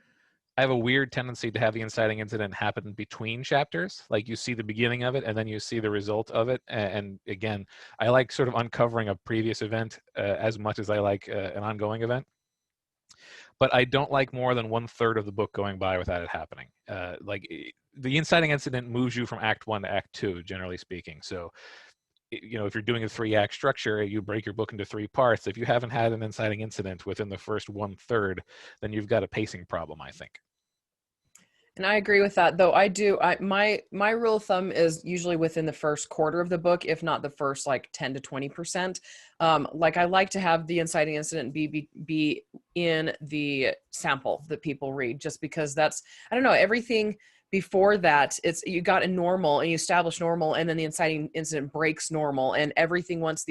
I have a weird tendency to have the inciting incident happen between chapters. Like, you see the beginning of it and then you see the result of it. And again, I like sort of uncovering a previous event as much as I like an ongoing event. But I don't like more than 1/3 of the book going by without it happening. The inciting incident moves you from Act 1 to Act 2, generally speaking. So, you know, if you're doing a 3-act structure, you break your book into 3 parts. If you haven't had an inciting incident within the first 1/3, then you've got a pacing problem, I think. And I agree with that, though. My rule of thumb is usually within the first quarter of the book, if not the first like 10 to 20%. Like, I like to have the inciting incident be in the sample that people read, just because that's, I don't know, everything before that, it's, you got a normal and you establish normal, and then the inciting incident breaks normal, and everything once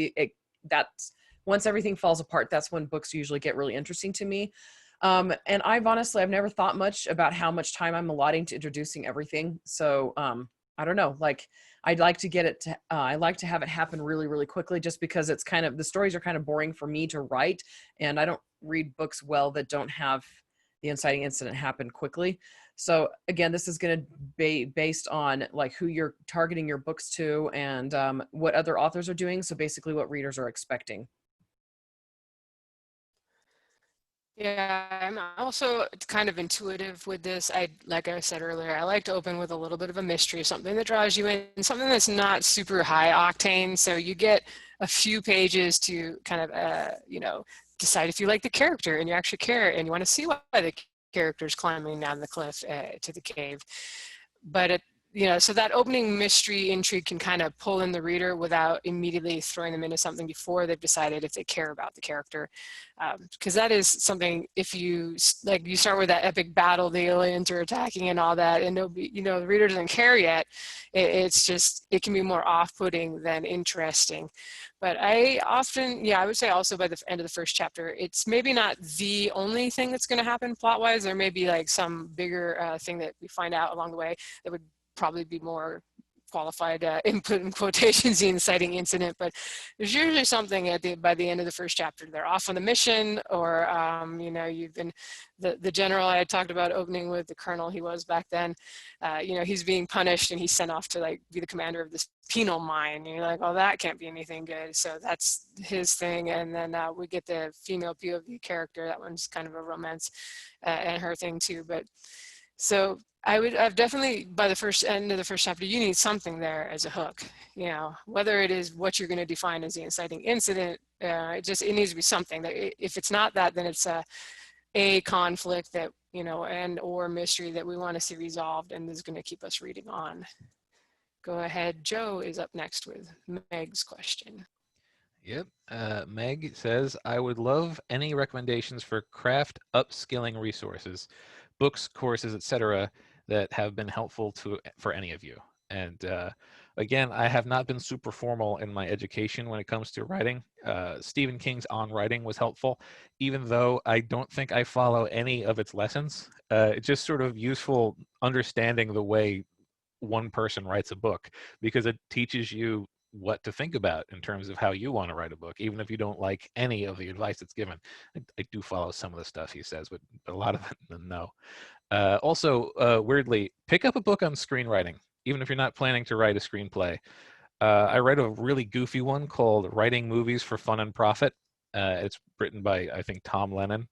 everything falls apart, that's when books usually get really interesting to me. And I've never thought much about how much time I'm allotting to introducing everything. So, I don't know, like, I like to have it happen really, really quickly, just because it's kind of, the stories are kind of boring for me to write. And I don't read books well that don't have the inciting incident happen quickly. So again, this is going to be based on like who you're targeting your books to, and what other authors are doing. So basically what readers are expecting. Yeah, I'm also kind of intuitive with this. Like I said earlier, I like to open with a little bit of a mystery, something that draws you in, something that's not super high octane. So you get a few pages to kind of, decide if you like the character and you actually care and you want to see why the character's climbing down the cliff to the cave. But so that opening mystery intrigue can kind of pull in the reader without immediately throwing them into something before they've decided if they care about the character. Because that is something, if you start with that epic battle, the aliens are attacking and all that, and the reader doesn't care yet, it can be more off-putting than interesting. But I would say also by the end of the first chapter, it's maybe not the only thing that's going to happen plot-wise. There may be like some bigger thing that we find out along the way that would probably be more qualified input in quotations, the inciting incident, but there's usually something by the end of the first chapter. They're off on the mission, or you've been the general I had talked about opening with, the colonel he was back then. He's being punished and he's sent off to like be the commander of this penal mine. And you're like, oh, that can't be anything good. So that's his thing. And then we get the female POV character. That one's kind of a romance, and her thing too. But so I've definitely, by the end of the first chapter, you need something there as a hook, whether it is what you're going to define as the inciting incident. It needs to be something that, if it's not that, then it's a conflict that, and or mystery that we want to see resolved and is going to keep us reading on. Go ahead. Joe is up next with Meg's question. Yep. Meg says, I would love any recommendations for craft upskilling resources, books, courses, etc., that have been helpful for any of you. And again, I have not been super formal in my education when it comes to writing. Stephen King's On Writing was helpful, even though I don't think I follow any of its lessons. It's just sort of useful understanding the way one person writes a book, because it teaches you what to think about in terms of how you want to write a book, even if you don't like any of the advice that's given. I do follow some of the stuff he says, but a lot of it, no. Also, weirdly, pick up a book on screenwriting, even if you're not planning to write a screenplay. I read a really goofy one called Writing Movies for Fun and Profit. It's written by, I think, Tom Lennon.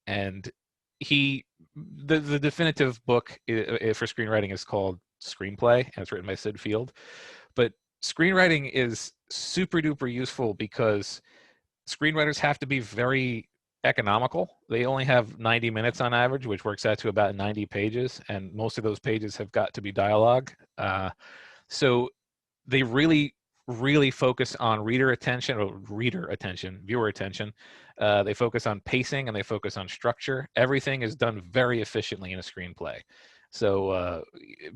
And the definitive book for screenwriting is called Screenplay, and it's written by Sid Field. But screenwriting is super duper useful because screenwriters have to be very economical. They only have 90 minutes on average, which works out to about 90 pages, and most of those pages have got to be dialogue. So they really focus on viewer attention. They focus on pacing and they focus on structure. Everything is done very efficiently in a screenplay. So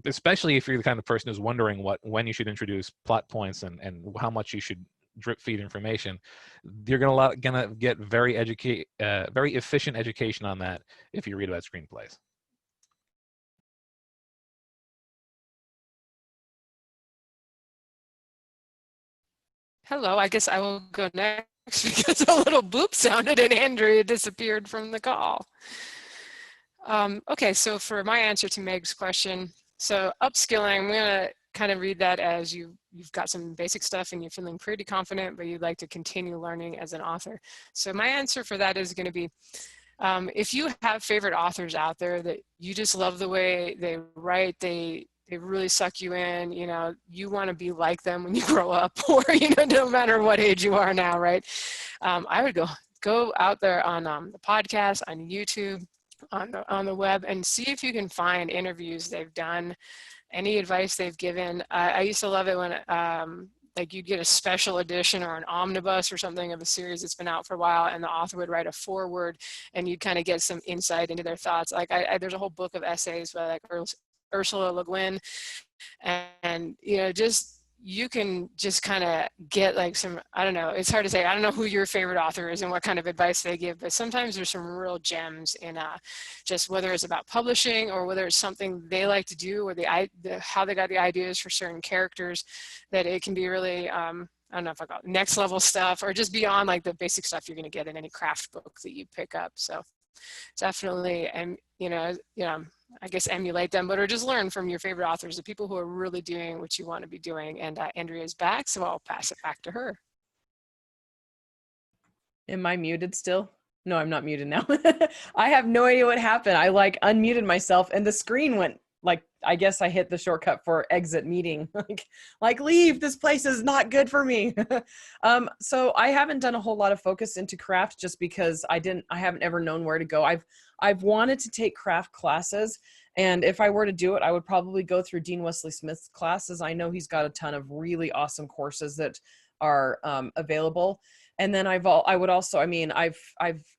especially if you're the kind of person who's wondering when you should introduce plot points and how much you should drip feed information. You're gonna get very efficient education on that if you read about screenplays. Hello, I guess I will go next because a little boop sounded and Andrea disappeared from the call. Okay, so for my answer to Meg's question, so upskilling, I'm gonna kind of read that as you've got some basic stuff and you're feeling pretty confident, but you'd like to continue learning as an author. So my answer for that is gonna be, if you have favorite authors out there that you just love the way they write, they really suck you in, you know, you want to be like them when you grow up, or, you know, no matter what age you are now, right? I would go out there on the podcast, on YouTube, on the web, and see if you can find interviews they've done, any advice they've given. I used to love it when like you'd get a special edition or an omnibus or something of a series that's been out for a while, and the author would write a foreword, and you'd kind of get some insight into their thoughts. Like there's a whole book of essays by like Ursula Le Guin, and you know, just you can just kind of get like some, I don't know, it's hard to say, I don't know who your favorite author is and what kind of advice they give, but sometimes there's some real gems in just whether it's about publishing or whether it's something they like to do, or how they got the ideas for certain characters, that it can be really I don't know if I call it next level stuff, or just beyond like the basic stuff you're going to get in any craft book that you pick up. So definitely, and you know, I guess emulate them, but or just learn from your favorite authors, the people who are really doing what you want to be doing. And Andrea's back, so I'll pass it back to her. Am I muted still? No, I'm not muted now. I have no idea what happened. I like unmuted myself and the screen went like, I guess I hit the shortcut for exit meeting. like leave, this place is not good for me. So I haven't done a whole lot of focus into craft just because I haven't ever known where to go. I've wanted to take craft classes, and if I were to do it, I would probably go through Dean Wesley Smith's classes. I know he's got a ton of really awesome courses that are available. And then I've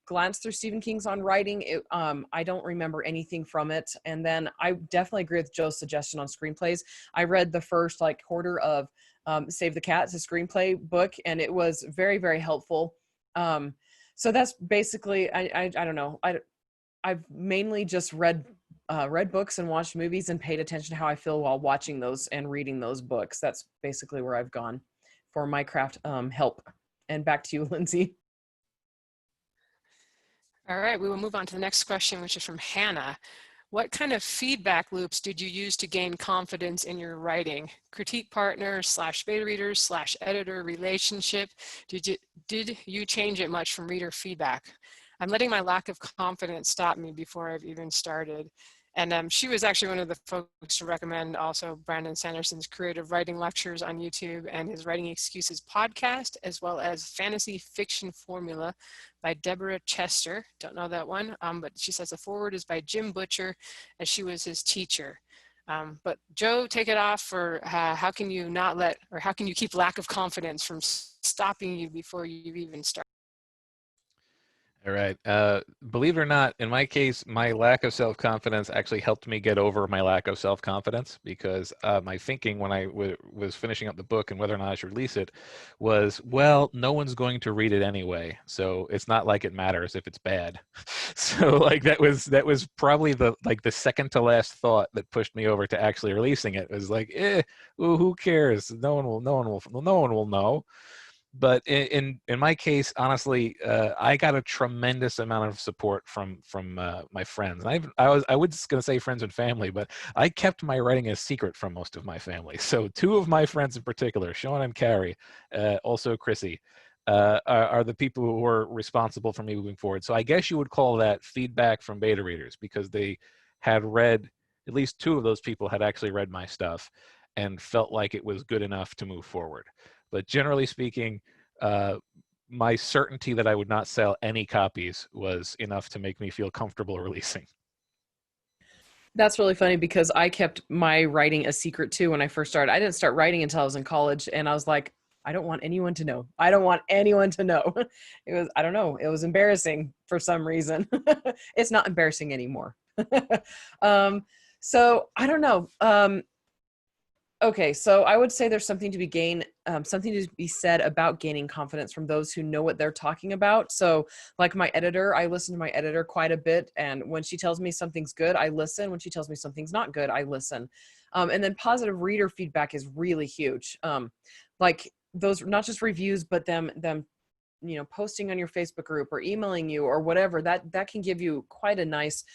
glanced through Stephen King's On Writing. I don't remember anything from it. And then I definitely agree with Joe's suggestion on screenplays. I read the first like quarter of Save the Cat, it's a screenplay book, and it was very, very helpful. So that's basically, I don't know. I've mainly just read books and watched movies and paid attention to how I feel while watching those and reading those books. That's basically where I've gone for my craft help. And back to you, Lindsay. All right, we will move on to the next question, which is from Hannah. What kind of feedback loops did you use to gain confidence in your writing? Critique partner / beta readers / editor relationship? Did you change it much from reader feedback? I'm letting my lack of confidence stop me before I've even started. And she was actually one of the folks to recommend also Brandon Sanderson's creative writing lectures on YouTube and his Writing Excuses podcast, as well as Fantasy Fiction Formula by Deborah Chester. Don't know that one, but she says the foreword is by Jim Butcher, as she was his teacher. But Joe, take it off for how can you how can you keep lack of confidence from stopping you before you even start? All right. Believe it or not, in my case, my lack of self-confidence actually helped me get over my lack of self-confidence, because my thinking when I was finishing up the book and whether or not I should release it was, well, no one's going to read it anyway, so it's not like it matters if it's bad. So like that was probably the second to last thought that pushed me over to actually releasing it. It was like, ooh, who cares? No one will know. But in my case, honestly, I got a tremendous amount of support from my friends. And I was going to say friends and family, but I kept my writing a secret from most of my family. So two of my friends in particular, Sean and Carrie, also Chrissy, are the people who were responsible for me moving forward. So I guess you would call that feedback from beta readers, because they had read, at least two of those people had actually read my stuff and felt like it was good enough to move forward. But generally speaking, my certainty that I would not sell any copies was enough to make me feel comfortable releasing. That's really funny, because I kept my writing a secret too when I first started. I didn't start writing until I was in college, and I was like, I don't want anyone to know. I don't want anyone to know. It was, I don't know, it was embarrassing for some reason. It's not embarrassing anymore. So I don't know. Okay, so I would say there's something to something to be said about gaining confidence from those who know what they're talking about. So, like my editor, I listen to my editor quite a bit, and when she tells me something's good, I listen. When she tells me something's not good, I listen. And then positive reader feedback is really huge. Like those, not just reviews, but them posting on your Facebook group or emailing you or whatever. That can give you quite a nice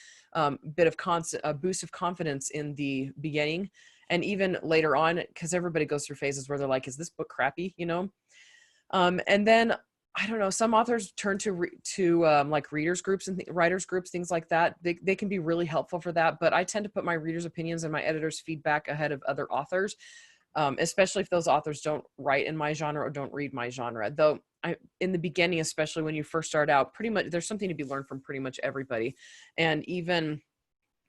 bit of a boost of confidence in the beginning. And even later on, because everybody goes through phases where they're like, is this book crappy? And then I don't know, some authors turn to like readers groups and writers groups, things like that. They can be really helpful for that. But I tend to put my readers' opinions and my editor's feedback ahead of other authors, especially if those authors don't write in my genre or don't read my genre. Though in the beginning, especially when you first start out, pretty much there's something to be learned from pretty much everybody. And even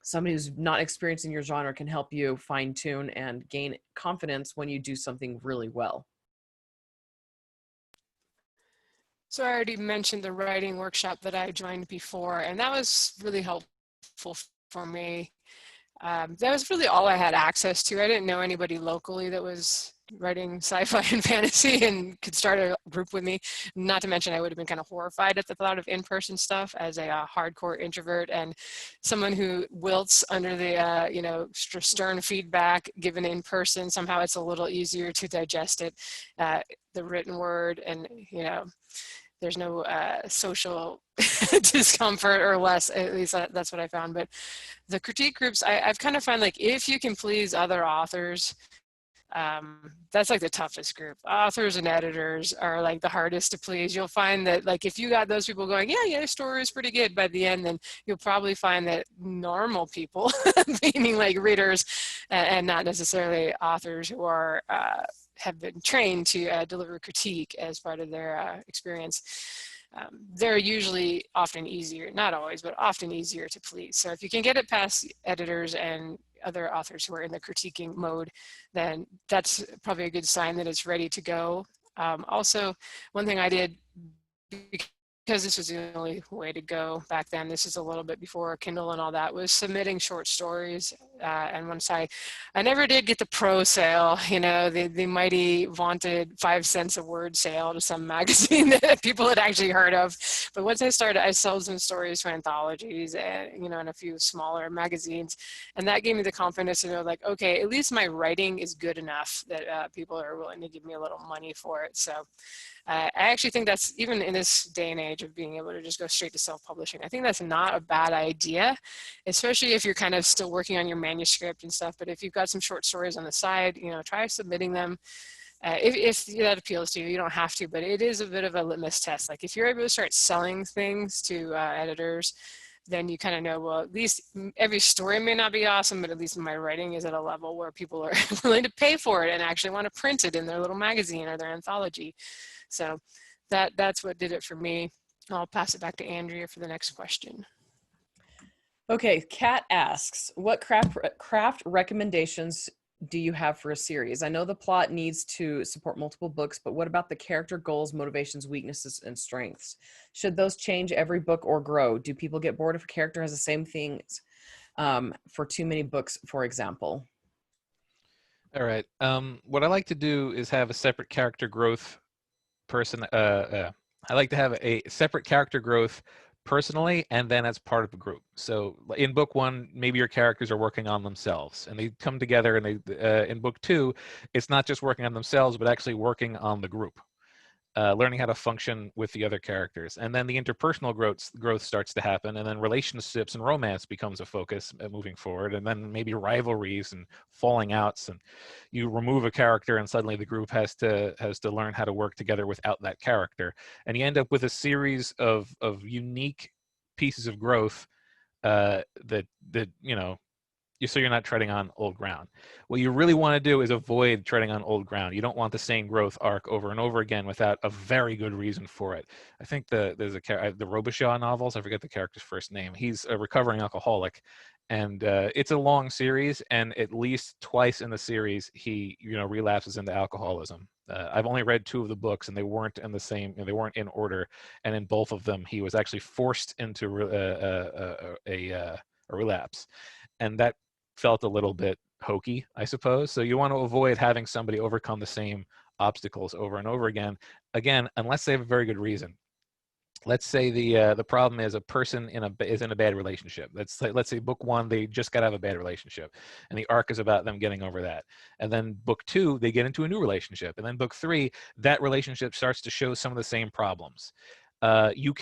somebody who's not experienced in your genre can help you fine tune and gain confidence when you do something really well. So I already mentioned the writing workshop that I joined before, and that was really helpful for me. That was really all I had access to. I didn't know anybody locally that was writing sci-fi and fantasy and could start a group with me. Not to mention I would have been kind of horrified at the thought of in-person stuff as a hardcore introvert and someone who wilts under the stern feedback given in person. Somehow it's a little easier to digest it, the written word, and there's no social discomfort or less. At least that's what I found. But the critique groups, I've kind of found like if you can please other authors, that's like the toughest group. Authors and editors are like the hardest to please. You'll find that like if you got those people going, yeah, your story is pretty good by the end, then you'll probably find that normal people, meaning like readers and not necessarily authors who are have been trained to deliver critique as part of their experience. They're usually often easier, not always, but often easier to please. So if you can get it past editors and other authors who are in the critiquing mode, then that's probably a good sign that it's ready to go. Also, one thing I did, because this was the only way to go back then, this is a little bit before Kindle and all that, was submitting short stories. And once I never did get the pro sale, the mighty vaunted 5 cents a word sale to some magazine that people had actually heard of. But once I started, I sold some stories to anthologies and, and a few smaller magazines. And that gave me the confidence to know, like, okay, at least my writing is good enough that people are willing to give me a little money for it. So I actually think that's, even in this day and age of being able to just go straight to self-publishing, I think that's not a bad idea, especially if you're kind of still working on your manuscript and stuff. But if you've got some short stories on the side, try submitting them. If that appeals to you, you don't have to, but it is a bit of a litmus test. Like if you're able to start selling things to editors, then you kind of know, well, at least every story may not be awesome, but at least my writing is at a level where people are willing to pay for it and actually want to print it in their little magazine or their anthology. So that's what did it for me. I'll pass it back to Andrea for the next question. Okay, Kat asks, what craft recommendations do you have for a series? I know the plot needs to support multiple books, but what about the character goals, motivations, weaknesses, and strengths? Should those change every book or grow? Do people get bored if a character has the same things for too many books, for example? All right. What I like to do is have a separate character growth person. I like to have a separate character growth personally, and then as part of a group. So in book 1, maybe your characters are working on themselves, and they come together, and they in book 2, it's not just working on themselves, but actually working on the group. Learning how to function with the other characters. And then the interpersonal growth starts to happen, and then relationships and romance becomes a focus moving forward, and then maybe rivalries and falling outs, and you remove a character and suddenly the group has to learn how to work together without that character. And you end up with a series of unique pieces of growth that so you're not treading on old ground. What you really want to do is avoid treading on old ground. You don't want the same growth arc over and over again without a very good reason for it. I think there's the Robichaud novels, I forget the character's first name. He's a recovering alcoholic, and it's a long series, and at least twice in the series he relapses into alcoholism. I've only read 2 of the books, and they weren't in the same, they weren't in order, and in both of them he was actually forced into a relapse, and that felt a little bit hokey, I suppose. So you want to avoid having somebody overcome the same obstacles over and over again, unless they have a very good reason. Let's say the problem is a person is in a bad relationship. Let's say book one, they just got to have a bad relationship, and the arc is about them getting over that. And then book two, they get into a new relationship, and then book three, that relationship starts to show some of the same problems. You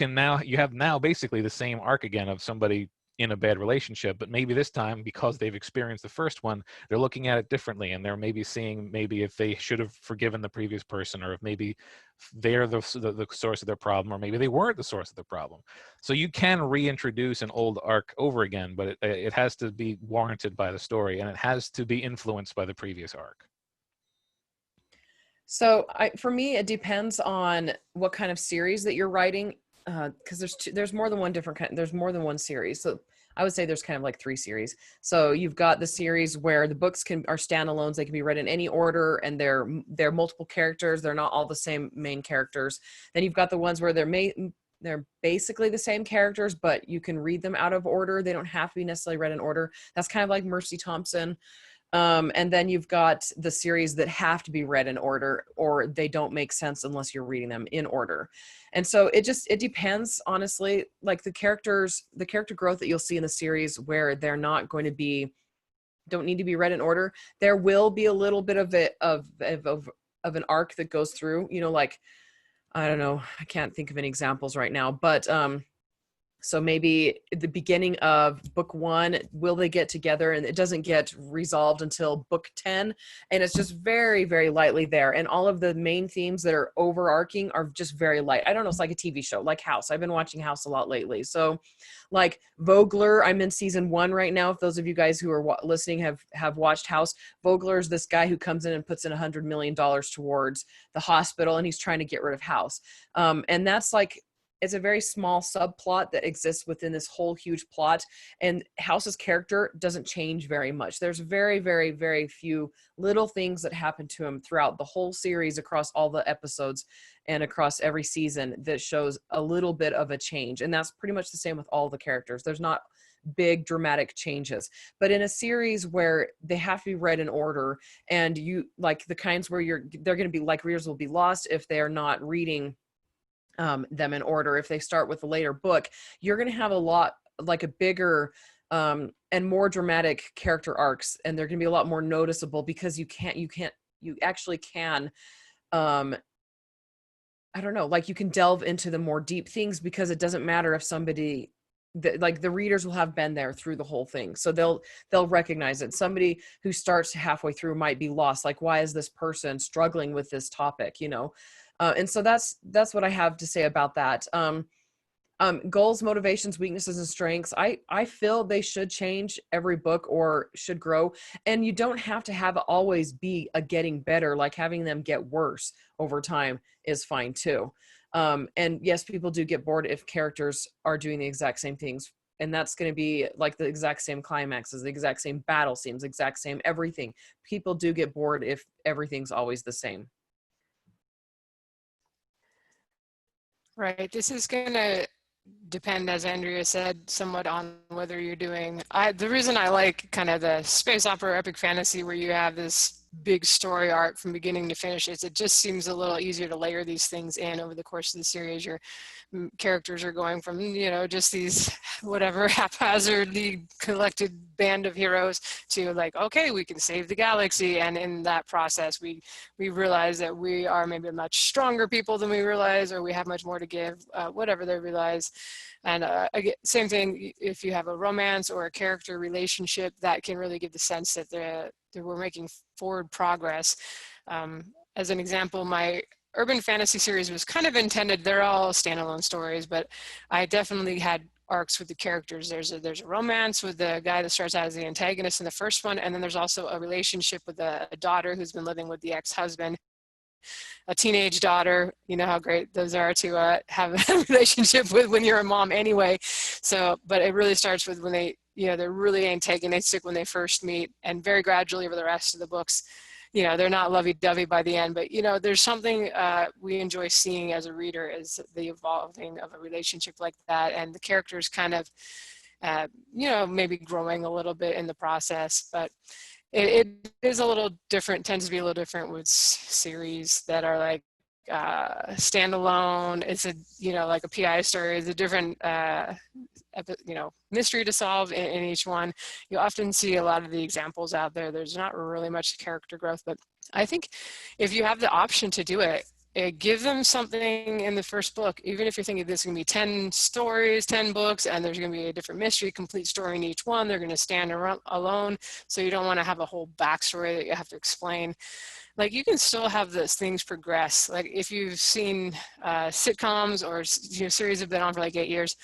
have now basically the same arc again of somebody in a bad relationship, but maybe this time, because they've experienced the first one, they're looking at it differently, and they're maybe seeing maybe if they should have forgiven the previous person, or if maybe they're the source of their problem, or maybe they weren't the source of the problem. So you can reintroduce an old arc over again, but it has to be warranted by the story, and it has to be influenced by the previous arc. So for me, it depends on what kind of series that you're writing, because there's more than one different kind. There's more than one series. So I would say there's kind of like 3 series. So you've got the series where the books are standalones. They can be read in any order, and they're multiple characters. They're not all the same main characters. Then you've got the ones where they're basically the same characters, but you can read them out of order. They don't have to be necessarily read in order. That's kind of like Mercy Thompson. And then you've got the series that have to be read in order, or they don't make sense unless you're reading them in order. And so it depends, honestly, like the character growth that you'll see in the series where they're not going to be, don't need to be read in order. There will be a little bit of an arc that goes through, like, I don't know, I can't think of any examples right now, but, so maybe at the beginning of book 1, will they get together? And it doesn't get resolved until book 10. And it's just very, very lightly there. And all of the main themes that are overarching are just very light. I don't know. It's like a TV show, like House. I've been watching House a lot lately. So like Vogler, I'm in season 1 right now. If those of you guys who are listening have watched House, Vogler is this guy who comes in and puts in $100 million towards the hospital, and he's trying to get rid of House. And that's like, it's a very small subplot that exists within this whole huge plot. And House's character doesn't change very much. There's very, very, very few little things that happen to him throughout the whole series, across all the episodes and across every season, that shows a little bit of a change. And that's pretty much the same with all the characters. There's not big dramatic changes, but in a series where they have to be read in order, and you like the kinds where they're going to be like, readers will be lost if they're not reading them in order. If they start with a later book, you're going to have a lot, like a bigger and more dramatic character arcs, and they're going to be a lot more noticeable, because you actually can I don't know, like you can delve into the more deep things, because it doesn't matter if somebody like the readers will have been there through the whole thing, so they'll recognize it. Somebody who starts halfway through might be lost, like, why is this person struggling with this topic, and so that's what I have to say about that. Goals, motivations, weaknesses, and strengths. I feel they should change every book, or should grow. And you don't have to have it always be a getting better. Like having them get worse over time is fine too. And yes, people do get bored if characters are doing the exact same things. And that's going to be like the exact same climaxes, the exact same battle scenes, exact same everything. People do get bored if everything's always the same. Right. This is going to depend, as Andrea said, somewhat on whether you're doing, the reason I like kind of the space opera epic fantasy where you have this big story arc from beginning to finish is it just seems a little easier to layer these things in over the course of the series. Your characters are going from, just these whatever haphazardly collected band of heroes to like, okay, we can save the galaxy. And in that process, we realize that we are maybe much stronger people than we realize, or we have much more to give, whatever they realize. And again, same thing, if you have a romance or a character relationship, that can really give the sense that we're making forward progress. As an example, my urban fantasy series was kind of intended, they're all standalone stories, but I definitely had arcs with the characters. There's a romance with the guy that starts out as the antagonist in the first one, and then there's also a relationship with a daughter who's been living with the ex-husband. A teenage daughter, you know how great those are to have a relationship with when you're a mom anyway. So, but it really starts with when they're really antagonistic when they first meet, and very gradually over the rest of the books, they're not lovey-dovey by the end, but there's something we enjoy seeing as a reader is the evolving of a relationship like that, and the characters kind of, maybe growing a little bit in the process. But it is a little different, tends to be a little different with series that are like standalone. It's a, like a PI story is a different, mystery to solve in each one. You often see a lot of the examples out there. There's not really much character growth, but I think if you have the option to do it, give them something in the first book, even if you're thinking this is going to be 10 stories, 10 books, and there's going to be a different mystery, complete story in each one. They're going to stand alone. So you don't want to have a whole backstory that you have to explain. Like, you can still have those things progress. Like, if you've seen sitcoms or series have been on for like 8 years,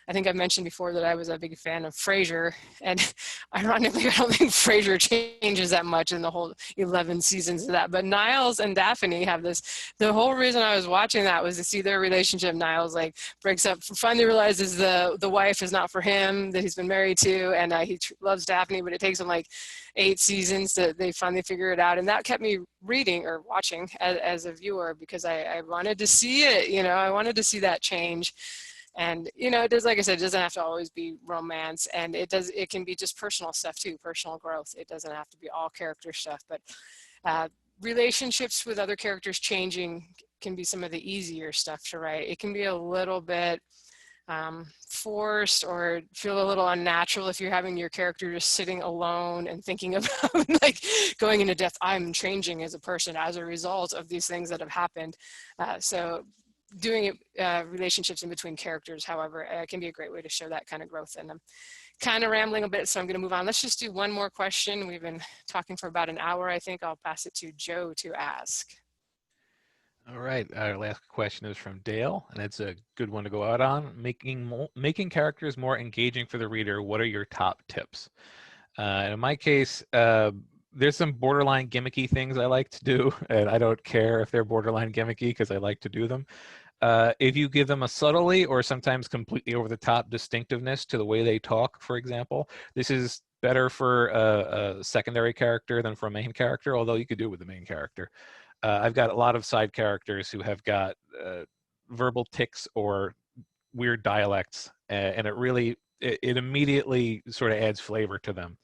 I think I've mentioned before that I was a big fan of Frasier, and ironically, I don't think Frasier changes that much in the whole 11 seasons of that. But Niles and Daphne have this. The whole reason I was watching that was to see their relationship. Niles like breaks up, finally realizes the wife is not for him that he's been married to, and he loves Daphne, but it takes him like 8 seasons that they finally figure it out. And that kept me reading or watching as a viewer, because I wanted to see it, I wanted to see that change. And, it does, like I said, it doesn't have to always be romance, and it can be just personal stuff too, personal growth. It doesn't have to be all character stuff, but relationships with other characters changing can be some of the easier stuff to write. It can be a little bit forced or feel a little unnatural if you're having your character just sitting alone and thinking about like going into depth. I'm changing as a person as a result of these things that have happened. So doing it, relationships in between characters, however, can be a great way to show that kind of growth. And I'm kind of rambling a bit, so I'm going to move on. Let's just do one more question. We've been talking for about an hour. I think I'll pass it to Joe to ask. All right, our last question is from Dale, and it's a good one to go out on. Making characters more engaging for the reader, what are your top tips? In my case, there's some borderline gimmicky things I like to do, and I don't care if they're borderline gimmicky because I like to do them. If you give them a subtly or sometimes completely over-the-top distinctiveness to the way they talk, for example, this is better for a secondary character than for a main character, although you could do it with the main character. I've got a lot of side characters who have got verbal tics or weird dialects, and it immediately sort of adds flavor to them.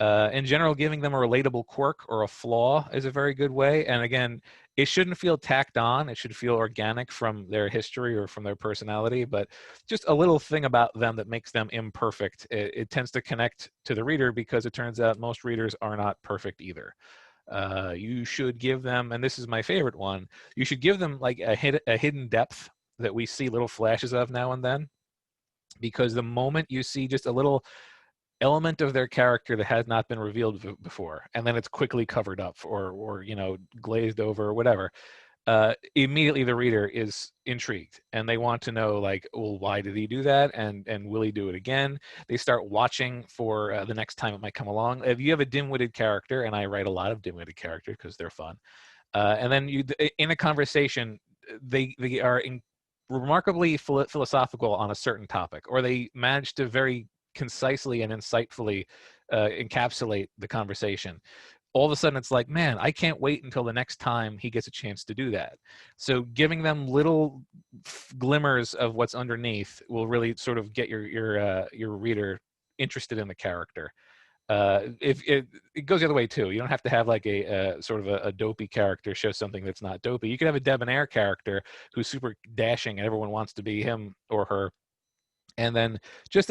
In general, giving them a relatable quirk or a flaw is a very good way. And again, it shouldn't feel tacked on. It should feel organic from their history or from their personality, but just a little thing about them that makes them imperfect. It tends to connect to the reader because it turns out most readers are not perfect either. You should give them, and this is my favorite one, you should give them like a hidden depth that we see little flashes of now and then, because the moment you see just a little element of their character that has not been revealed before, and then it's quickly covered up or glazed over or whatever, immediately the reader is intrigued and they want to know, like, well, why did he do that, and will he do it again? They start watching for the next time it might come along. If you have a dim-witted character, and I write a lot of dim-witted characters because they're fun, and then in a conversation they are remarkably philosophical on a certain topic, or they manage to very concisely and insightfully encapsulate the conversation. All of a sudden it's like, man, I can't wait until the next time he gets a chance to do that. So giving them little glimmers of what's underneath will really sort of get your reader interested in the character. If it goes the other way too. You don't have to have like a sort of a dopey character show something that's not dopey. You could have a debonair character who's super dashing and everyone wants to be him or her, and then just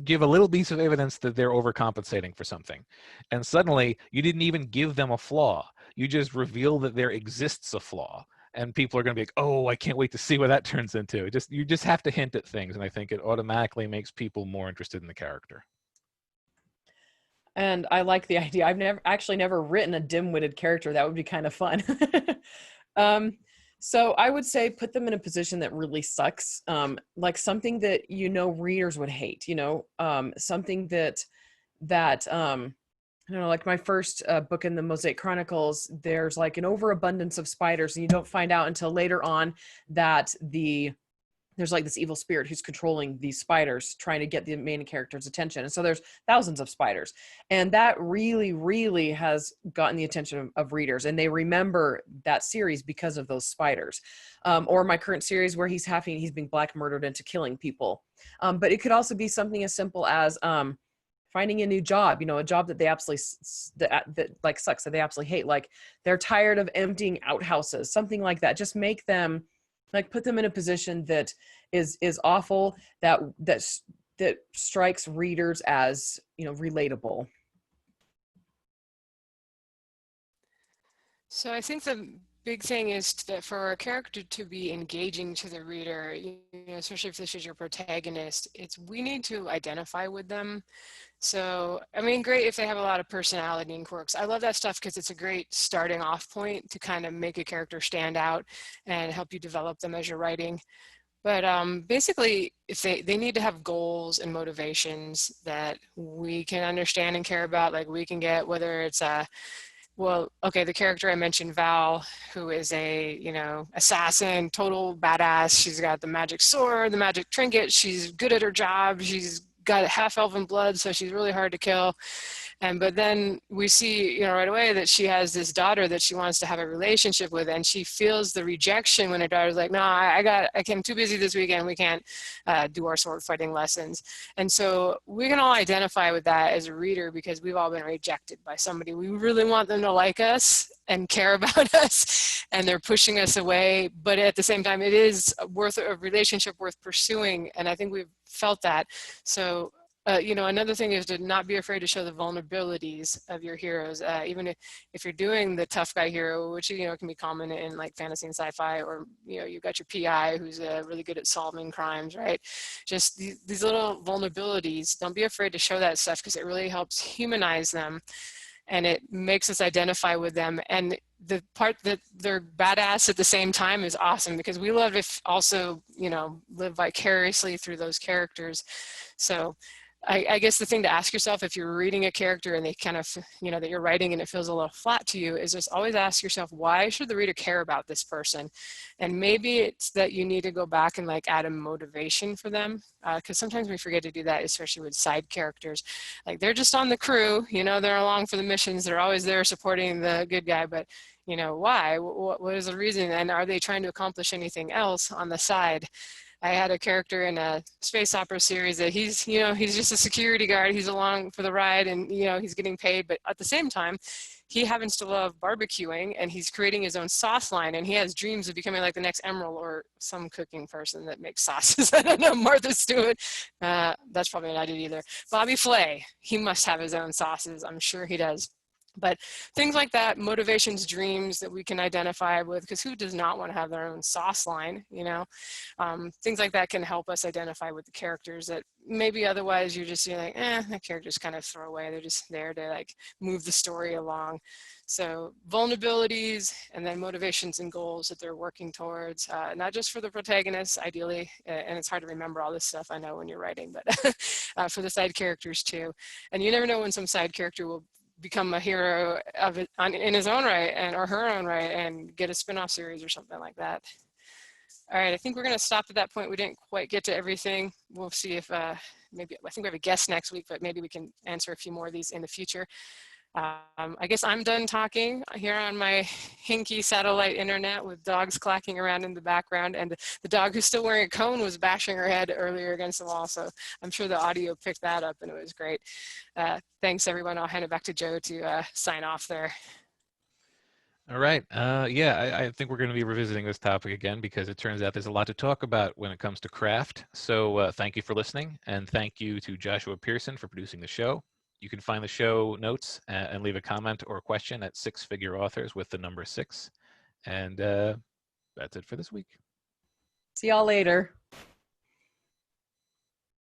give a little piece of evidence that they're overcompensating for something. And suddenly you didn't even give them a flaw. You just reveal that there exists a flaw. And people are going to be like, oh, I can't wait to see what that turns into. You just have to hint at things. And I think it automatically makes people more interested in the character. And I like the idea. I've never written a dim-witted character. That would be kind of fun. So I would say put them in a position that really sucks, like something that readers would hate. Something that I don't know, like my first book in the Mosaic Chronicles. There's like an overabundance of spiders, and you don't find out until later on that there's like this evil spirit who's controlling these spiders, trying to get the main character's attention. And so there's thousands of spiders. And that really, really has gotten the attention of readers. And they remember that series because of those spiders. Or my current series where he's being black murdered into killing people. But it could also be something as simple as finding a new job, a job that they absolutely that like sucks, that they absolutely hate, like they're tired of emptying outhouses, something like that. Just make them, like, put them in a position that is awful, that strikes readers as, relatable. So I think the big thing is that for a character to be engaging to the reader, especially if this is your protagonist, we need to identify with them. So, I mean, great if they have a lot of personality and quirks. I love that stuff because it's a great starting off point to kind of make a character stand out and help you develop them as you're writing. But basically, if they need to have goals and motivations that we can understand and care about, like we can get, whether it's well, okay, the character I mentioned, Val, who is a, assassin, total badass. She's got the magic sword, the magic trinket. She's good at her job. She's got half elven blood, so she's really hard to kill. But then we see, right away that she has this daughter that she wants to have a relationship with, and she feels the rejection when her daughter's like, no, I'm too busy this weekend. We can't do our sword fighting lessons. And so we can all identify with that as a reader because we've all been rejected by somebody. We really want them to like us and care about us, and they're pushing us away. But at the same time, it is a relationship worth pursuing. And I think we've felt that. So another thing is to not be afraid to show the vulnerabilities of your heroes. Even if you're doing the tough guy hero, which, can be common in like fantasy and sci-fi, or, you've got your PI who's really good at solving crimes, right? Just these little vulnerabilities, don't be afraid to show that stuff because it really helps humanize them. And it makes us identify with them. And the part that they're badass at the same time is awesome because we love to also, live vicariously through those characters. So I guess the thing to ask yourself if you're reading a character and they kind of, that you're writing and it feels a little flat to you, is just always ask yourself, why should the reader care about this person? And maybe it's that you need to go back and like add a motivation for them. Because sometimes we forget to do that, especially with side characters. Like they're just on the crew, they're along for the missions. They're always there supporting the good guy, but why? What is the reason? And are they trying to accomplish anything else on the side? I had a character in a space opera series that he's just a security guard. He's along for the ride and, he's getting paid. But at the same time, he happens to love barbecuing and he's creating his own sauce line. And he has dreams of becoming like the next Emerald or some cooking person that makes sauces. I don't know, Martha Stewart. That's probably not it either. Bobby Flay, he must have his own sauces. I'm sure he does. But things like that, motivations, dreams that we can identify with, because who does not want to have their own sauce line, things like that can help us identify with the characters that maybe otherwise you're like, that character's kind of throwaway. They're just there to like move the story along. So vulnerabilities and then motivations and goals that they're working towards, not just for the protagonist, ideally, and it's hard to remember all this stuff, I know, when you're writing, but for the side characters too. And you never know when some side character will become a hero of it in his own right or her own right and get a spin-off series or something like that. All right, I think we're going to stop at that point. We didn't quite get to everything. We'll see if I think we have a guest next week, but maybe we can answer a few more of these in the future. I guess I'm done talking here on my hinky satellite internet with dogs clacking around in the background, and the dog who's still wearing a cone was bashing her head earlier against the wall, so I'm sure the audio picked that up and it was great. Thanks everyone. I'll hand it back to Joe to sign off there. All right. I think we're going to be revisiting this topic again because it turns out there's a lot to talk about when it comes to craft. So thank you for listening, and thank you to Joshua Pearson for producing the show. You can find the show notes and leave a comment or a question at 6-Figure Authors with the number 6. And that's it for this week. See y'all later.